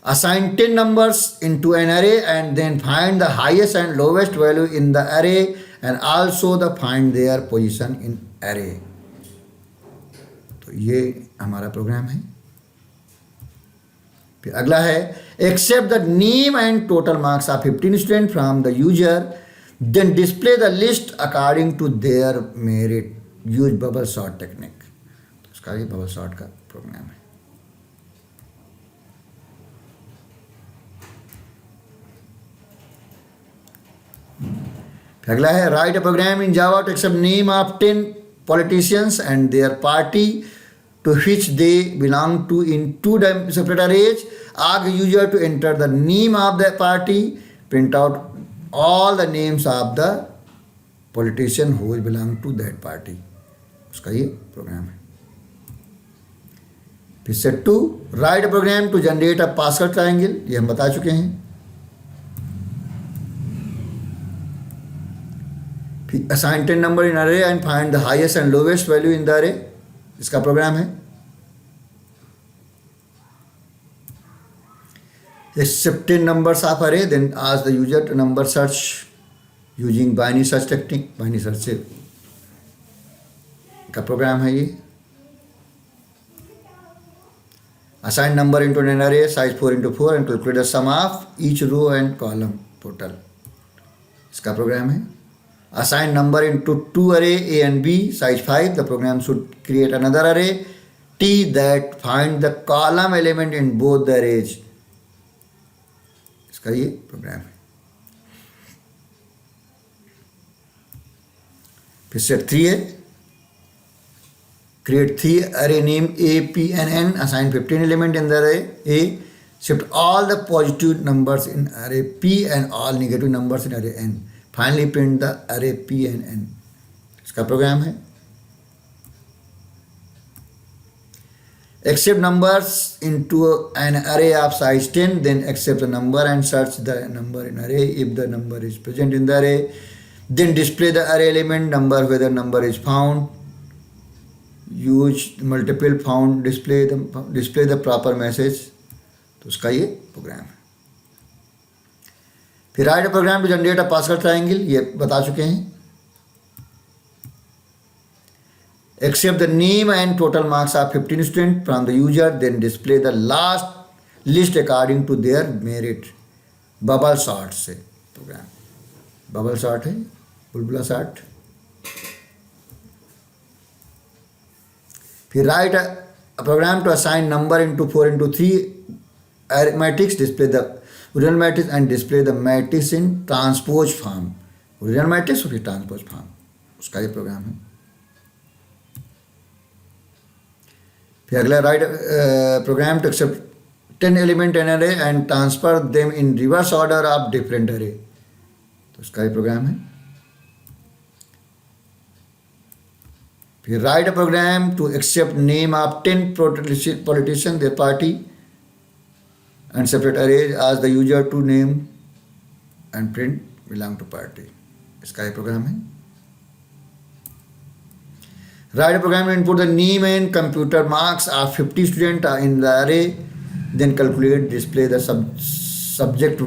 assign 10 numbers into an array and then find the highest and lowest value in the array and also the find their position in array. तो ये हमारा प्रोग्राम है। फिर अगला है, accept the name and total marks of 15 student from the user, then display the list according to their merit, use bubble sort technique. तो उसका ये बबल सॉर्ट का प्रोग्राम है। फिर अगला है, write a program in Java to accept name of 10 politicians and their party to which they belong to in 2 separate arrays. Ask the user to enter the name of the party, print out all the names of the politician who belong to that party. उसका ये program है। फिर set 2, write a program to generate a Pascal triangle, ये हम बता चुके हैं। Assign 10 number in array and find the highest and lowest value in the array, इसका प्रोग्राम है। Accept 10 numbers of array, then ask the user to number search using binary search technique, binary search से का program है ये। Assign number into an array size 4x4 and calculate the sum of each row and column total, इसका program है। Assign number into 2 array A and B size 5. The program should create another array T that find the column element in both the arrays. इसका ये program है। फिर set 3 है, create 3 array name A, P and N. Assign 15 element in the array A. Shift all the positive numbers in array P and all negative numbers in array N. Finally print the array P and N, इसका program है। Accept numbers into an array of size 10, then accept the number and search the number in array if the number is present in the array, then display the array element number whether number is found, use multiple found, display the proper message। तो उसका ये program है। फिर write a program to generate a Pascal triangle, ये बता चुके हैं। Accept the name and total marks of 15 student from the user, then display the last list according to their merit, bubble sort से program. Bubble sort है बुलबुला sort. फिर write a program to assign number into 4 into 3 arithmetics, display the original matrix and display the matrix in transpose form. Original matrix और फिर transpose form, उसका ये program है. फिर अगला write program to accept 10 element an array and transfer them in reverse order of different array, तो उसका ये प्रोग्राम है. फिर write a program to accept name of 10 politicians, their party and separate arrays, ask the user to name and print belong to party, इसका ये program है. Write a program to input the name and computer marks of 50 students in the array, then calculate, display the subject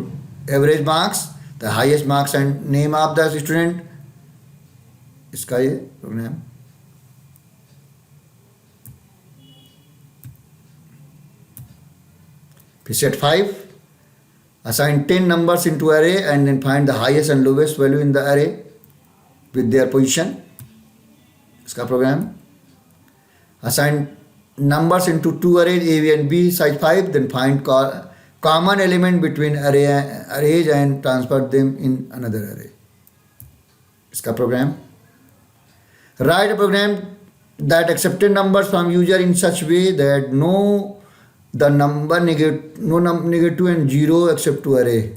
average marks, the highest marks and name of the student, इसका ये program. फिर set 5, assign 10 numbers into array and then find the highest and lowest value in the array with their position, इसका programme. assign numbers into 2 arrays A and B size 5, then find common element between arrays and transfer them in another array, इसका programme. write a program that accepted numbers from user in such way that no negative and 0 except to array.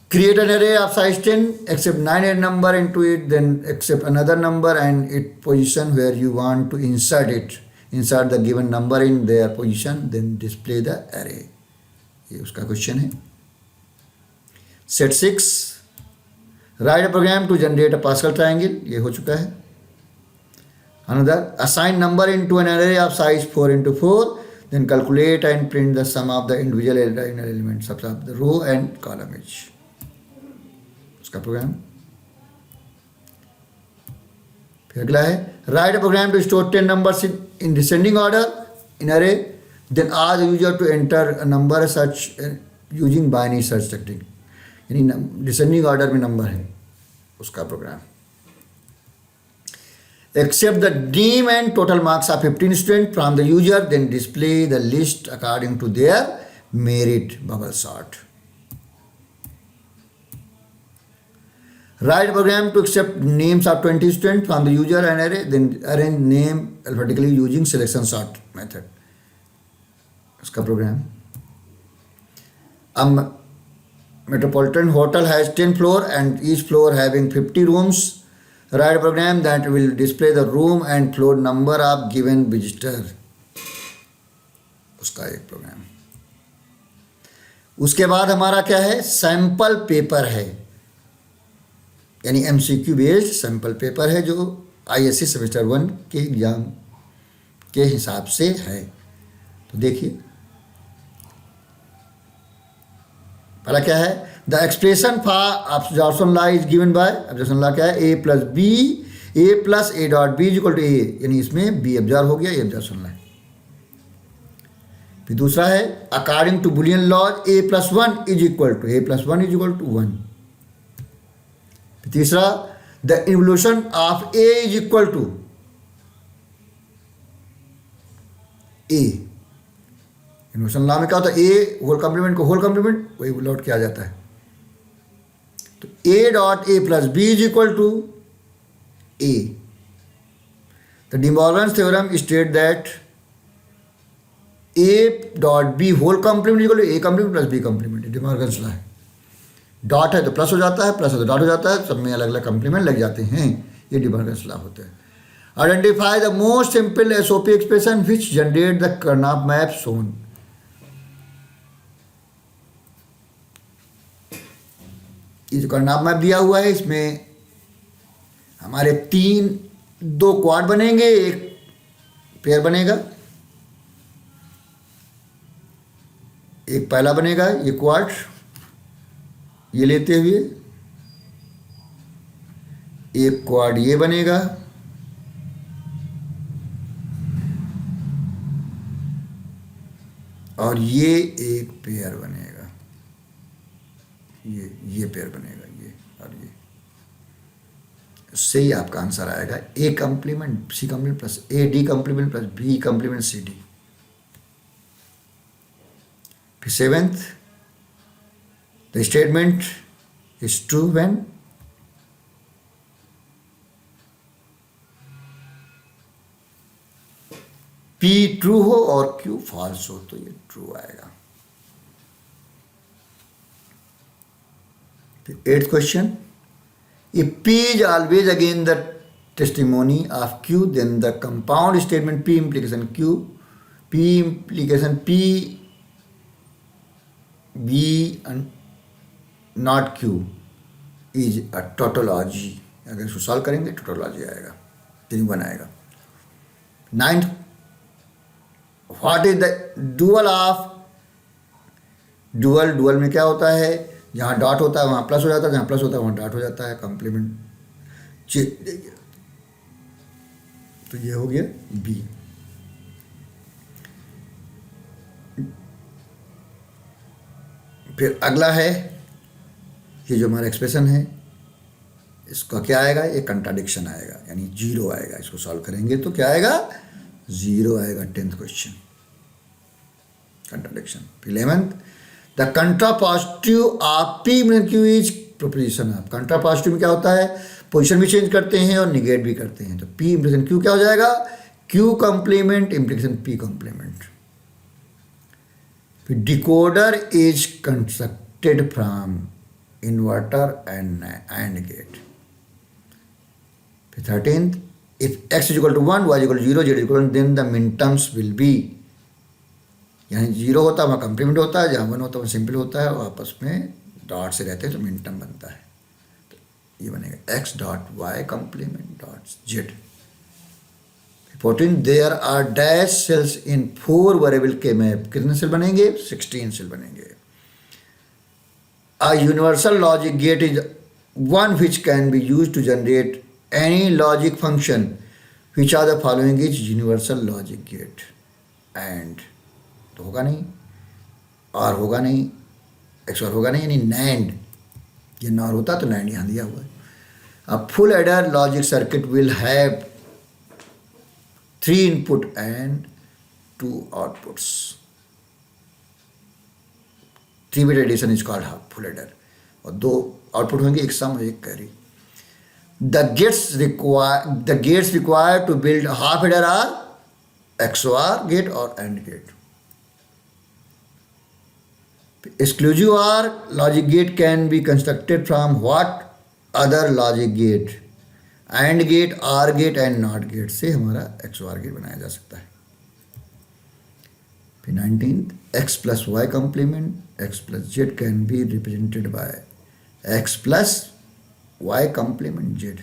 Create an array of size 10, accept 9 number into it, then accept another number and its position where you want to insert it. Insert the given number in their position, then display the array. ये उसका question है. Set 6, write a program to generate a Pascal triangle, ये हो चुका है. Another, assign number into an array of size 4 into 4, then calculate and print the sum of the individual elements of the row and column each, उसका program. फिर अगला है write a program to store 10 numbers in descending order in array, then ask the user to enter a number search using binary search technique, यानी descending order में number है, उसका programme. Accept the name and total marks of 15 students from the user, then display the list according to their merit, bubble sort. Write a program to accept names of 20 students from the user and array, then arrange name alphabetically using selection sort method, उसका programme. A metropolitan hotel has 10 floors and each floor having 50 rooms. Write a program that will display the room and floor number of given visitor, उसका एक programme. उसके बाद हमारा क्या है, sample paper है, यानी MCQ बेस्ड सैंपल पेपर है जो ISC सेमेस्टर 1 के एग्जाम के हिसाब से है. तो देखिए पहला क्या है, the expression for observation law is given by, observation law क्या है, A plus A dot B is equal to A, यानी इसमें B ऑब्जर्व हो गया, A ऑब्जर्वेशन लॉ है. फिर दूसरा है according to boolean laws A plus 1 is equal to to 1. फिर तीसरा the evolution of A is equal to A, inversion law में क्या होता है, ए होल कॉम्प्लीमेंट को होल कॉम्प्लीमेंट वही लौट के आ जाता है. तो A dot A plus B is equal to A. The De Morgan's theorem state that A dot B whole complement equal to A complement plus B complement, De Morgan's law है. Dot है तो plus हो जाता है, plus है तो dot हो जाता है, सब में अलग अलग कॉम्प्लीमेंट लग जाते हैं, ये डी मॉर्गन्स लॉ होता है. Identify the most simple SOP expression which generate the Karnaugh map shown. ये जो कर्नॉफ मैप दिया हुआ है इसमें हमारे दो क्वाड बनेंगे, एक पेयर बनेगा, एक पहला बनेगा ये क्वाड, ये लेते हुए एक क्वाड ये बनेगा, और ये एक पेयर बनेगा. ये पेयर बनेगा, ये और ये। इससे ही आपका आंसर आएगा A complement C complement plus A D complement plus B complement C D. फिर seventh, the statement is true when P true हो और क्यू फॉल्स हो, तो ये ट्रू आएगा। Eighth question, if P is always against the testimony of Q, then the compound statement P implication Q, P implication P B and not Q is a tautology। अगर इसको solve करेंगे tautology आएगा, one आएगा। Ninth, what is the dual of dual? Dual में क्या होता है, जहाँ डॉट होता है वहाँ प्लस हो जाता है, जहाँ प्लस होता है वहाँ डॉट हो जाता है, कंप्लीमेंट चेक। तो ये हो गया बी। फिर अगला है, ये जो हमारा एक्सप्रेशन है इसका क्या आएगा, ये कंट्राडिक्शन आएगा, यानी जीरो आएगा। इसको सॉल्व करेंगे तो क्या आएगा, जीरो आएगा। Tenth question, contradiction. 11th, the contrapositive of P में Q is proposition of. Contrapositive में क्या होता है, पोजीशन भी चेंज करते हैं और निगेट भी करते हैं। तो पी इम्प्लीकेशन क्यू क्या हो जाएगा, Q complement implication P complement. फिर decoder is constructed from inverter and gate. फिर 13th, if X is equal to 1, Y equal to 0, Z equal to, then the min terms will be. यानी 0 होता है वहाँ complement होता है, जहाँ 1 होता है वहाँ सिंपल होता है, और आपस में डॉट से रहते हैं तो मिन टर्म बनता है। तो ये बनेगा X dot Y complement dot Z. 14, there are dash cells in 4 variable के मैप। कितने सेल बनेंगे, 16 सेल बनेंगे। A universal logic gate is one which can be used to generate any logic function. Which are the following is universal logic gate? And तो होगा नहीं, और होगा नहीं, एक्सओर होगा नहीं, यानी नैंड। ये नॉर होता तो नैंड यहाँ दिया हुआ है। अब full adder logic circuit will have 3 input and 2 outputs. 3-bit addition is called full adder, और 2 आउटपुट होंगे, एक सम और एक carry. The gates required to build half adder are XOR gate और AND gate. Exclusive OR logic gate can be constructed from what other logic gate? AND gate, OR gate and NOT gate से हमारा XOR gate बनाया जा सकता है। फिर 19th, x plus y complement x plus z can be represented by x plus y complement z।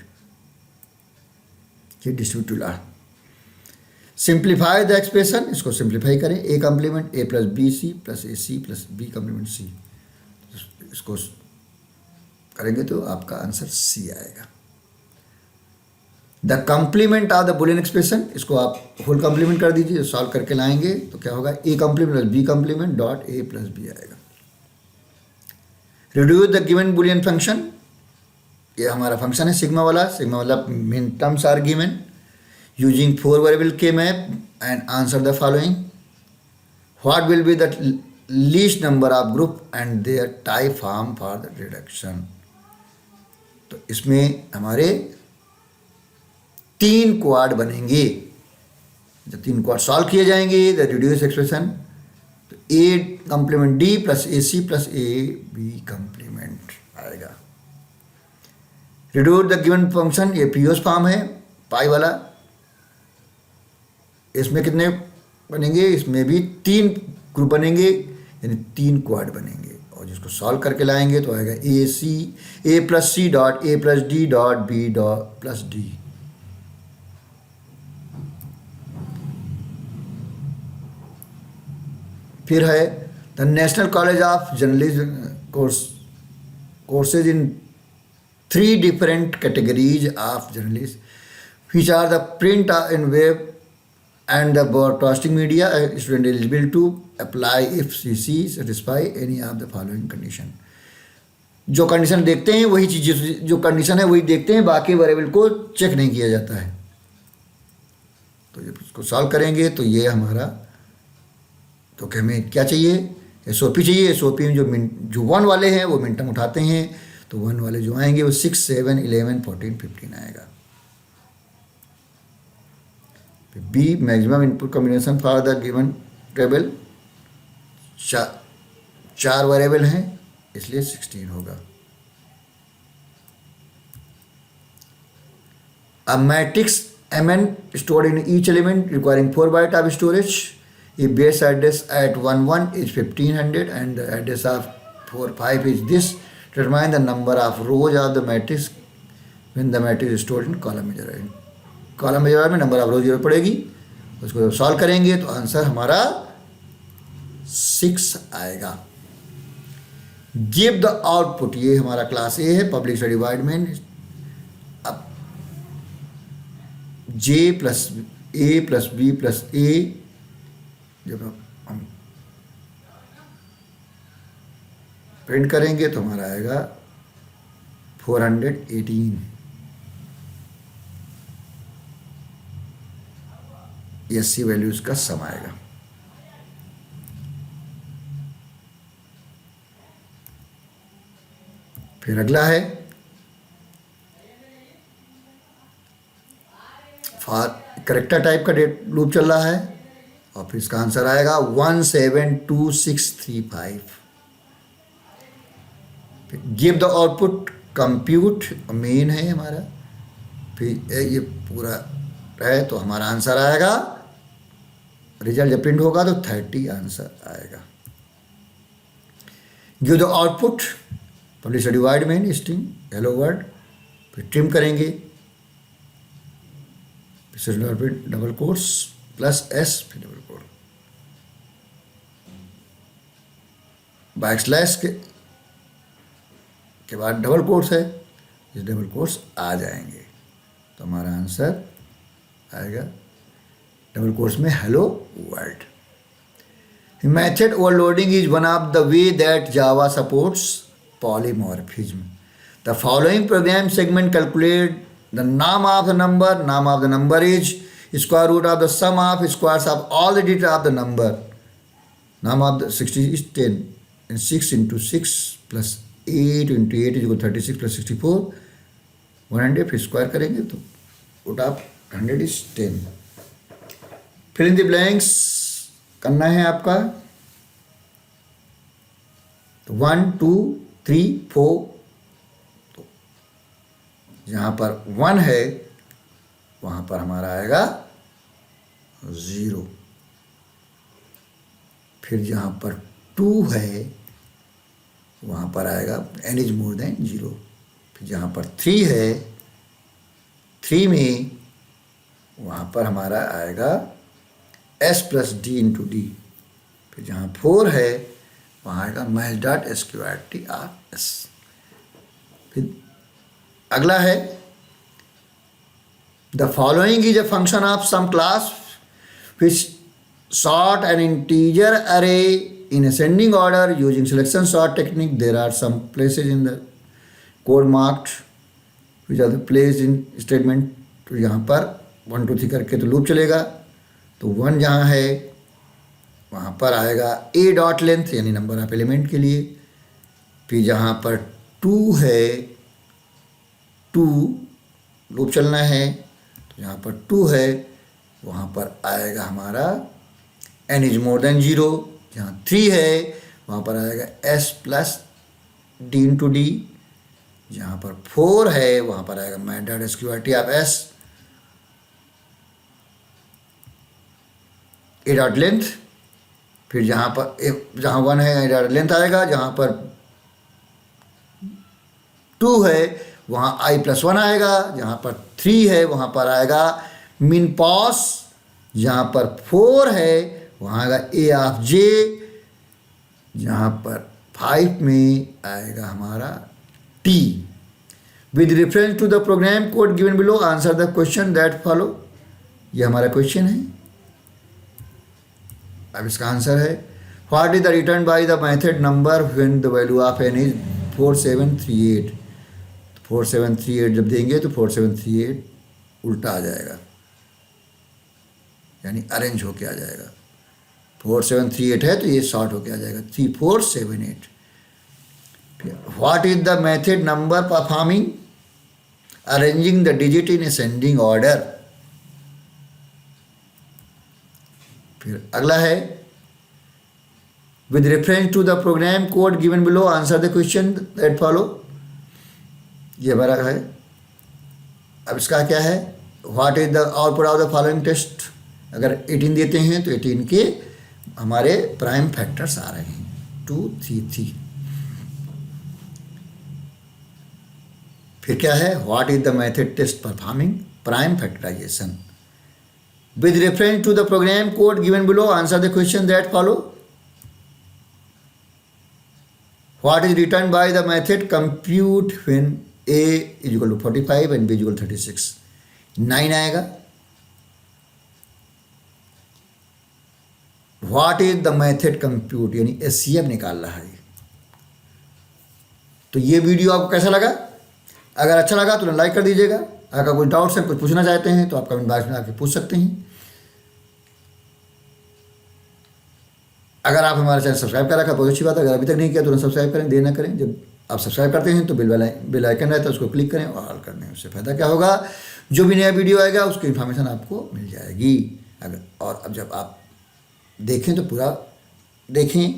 ये distributive law. Simplify the expression, इसको simplify करें, ए complement A plus B C plus A C plus B complement सी। इसको करेंगे तो आपका answer C आएगा। The complement of the Boolean expression, इसको आप होल कंप्लीमेंट कर दीजिए, सॉल्व करके लाएंगे तो क्या होगा, A complement plus B complement dot A plus B आएगा। Reduce the given Boolean function, ये हमारा फंक्शन है सिग्मा वाला min terms are given using 4 variable K map and answer the following. What will be the least number of group and their type form for the reduction? तो इसमें हमारे 3 quad बनेंगे। जब 3 quad solve किए जाएंगे the reduce expression, तो A complement D plus A C plus A B complement आएगा। Reduce the given function, ये पीओस फॉर्म है पाई वाला। इसमें कितने बनेंगे, इसमें भी 3 ग्रुप बनेंगे, यानी 3 क्वाड बनेंगे, और जिसको सॉल्व करके लाएंगे तो आएगा A plus C dot A plus D dot B dot plus D. फिर है the National College of Journalism courses in 3 different categories of journalist, which are the print and web and the broadcasting media. A student eligible to apply if CC satisfy any of the following condition. जो condition देखते हैं वही चीज़, जो condition है वही देखते हैं, बाकी वेरिएबल को चेक नहीं किया जाता है। तो जब इसको सॉल्व करेंगे तो ये हमारा, तो कि हमें क्या चाहिए, एसओपी चाहिए। एसओपी में जो 1 वाले हैं वो मिनटम उठाते हैं, तो 1 वाले जो आएंगे वो 6, 7, 11, 14, 15 आएगा। B maximum input combination for the given table, 4 variable हैं इसलिए 16 होगा। A matrix Mn stored in each element requiring 4 bytes of storage. If base address at 11 is 1500 and the address of 45 is this, determine the number of rows of the matrix when the matrix is stored in column measure. Column major में number of rows जरूरत पड़ेगी, उसको solve करेंगे तो answer हमारा 6 आएगा। Give the output, ये हमारा क्लास ए है, पब्लिक स्टडी वाइड में। अब J plus A plus B plus A, जब हम प्रिंट करेंगे तो हमारा आएगा 418। SC वैल्यूज का सम आएगा। फिर अगला है फॉर करेक्टर टाइप का डेट लूप चल रहा है, और फिर इसका आंसर आएगा 172635। Give the output compute, main है हमारा, फिर ये पूरा है तो हमारा आंसर आएगा, रिजल्ट जब प्रिंट होगा तो 30 आंसर आएगा। Give the output publish divide में स्ट्रिंग हेलो वर्ड, फिर ट्रिम करेंगे, फिर डबल कोट्स प्लस एस, फिर डबल कोट, बैकस्लैश के बाद डबल कोट्स है, इस डबल कोट्स आ जाएंगे तो हमारा आंसर आएगा डबल कोट्स में hello world. Method overloading is one of the way that Java supports polymorphism. The following program segment calculate the name of the number. Name of the number is square root of the sum of squares of all the digits of the number. Name of the 60 is 10 and 6 into 6 plus 8 into 8 is equal to 36 plus 64 100। फिर square करेंगे तो root of 100 is 10। fill in the blanks करना है आपका, तो 1 2 3 4, तो जहाँ पर 1 है वहाँ पर हमारा आएगा 0, फिर जहाँ पर 2 है वहाँ पर आएगा n इज मोर देन 0, फिर जहाँ पर 3 है 3 में वहाँ पर हमारा आएगा s plus D into D, फिर जहाँ 4 है वहाँ आएगा math dot SQRT of S। फिर अगला है the following is a function of some class which sort an integer array in ascending order using selection sort technique. There are some places in the code marked which are the place in statement, तो यहाँ पर 1 2 3 करके तो loop चलेगा, तो 1 जहाँ है वहाँ पर आएगा a डॉट लेंथ यानी नंबर ऑफ एलिमेंट के लिए, फिर जहाँ पर 2 है 2 लूप चलना है, तो जहाँ पर 2 है वहाँ पर आएगा हमारा n इज मोर देन 0, जहाँ 3 है वहाँ पर आएगा s plus D into D, जहाँ पर 4 है वहाँ पर आएगा math dot SQRT of S, a dot length, फिर जहाँ पर जहाँ 1 है a डॉट लेंथ आएगा, जहाँ पर 2 है वहाँ i प्लस 1 आएगा, जहाँ पर 3 है वहाँ पर आएगा मिन पॉस, जहाँ पर 4 है वहाँ आएगा a ऑफ j, जहाँ पर 5 में आएगा हमारा t। With reference to the program code given below answer the question that follow, ये हमारा क्वेश्चन है। अब इसका आंसर है what is the return by the method number when the value of n is 4738, 4738 जब देंगे तो 4738 उल्टा आ जाएगा, यानी अरेंज होके आ जाएगा। 4738 है तो ये शॉर्ट होके आ जाएगा 3478। What is the method number performing arranging the digit in ascending order. फिर अगला है with reference to the program code given below answer the question that follow। ये हमारा है। अब इसका क्या है, what is the output of the following test. अगर 18 देते हैं तो 18 के हमारे प्राइम फैक्टर्स आ रहे हैं 2 3 3। फिर क्या है, what is the method test performing prime factorisation with reference to the program code given below answer the question that follow. What is returned by the method compute when a is equal to 45 and b is equal to 36? 9 आएगा। What is the method compute यानी SCF निकाल रहा है। तो ये video आपको कैसा लगा? अगर अच्छा लगा तो लाइक कर दीजिएगा। अगर कोई डाउट्स है, कुछ पूछना चाहते हैं तो आप कमेंट बॉक्स में आके पूछ सकते हैं। अगर आप हमारा चैनल सब्सक्राइब कर रखा बहुत अच्छी बात है। अगर अभी तक नहीं किया तो सब्सक्राइब करें, देर ना करें। जब आप सब्सक्राइब करते हैं तो बेल आइकन रहता है, उसको क्लिक करें और ऑल कर दें। उससे फ़ायदा क्या होगा, जो भी नया वीडियो आएगा उसकी इन्फॉर्मेशन आपको मिल जाएगी। अगर और अब जब आप देखें तो पूरा देखें,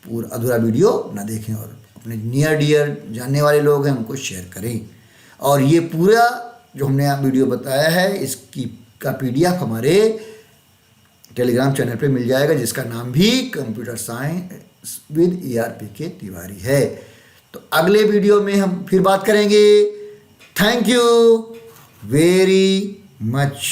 पूरा अधूरा वीडियो ना देखें, और अपने नियर डियर जानने वाले लोग हैं उनको शेयर करें। और ये पूरा जो हमने वीडियो बताया है इसकी का PDF हमारे टेलीग्राम चैनल पे मिल जाएगा, जिसका नाम भी computer science with ERPK Tiwari है। तो अगले वीडियो में हम फिर बात करेंगे। Thank you very much.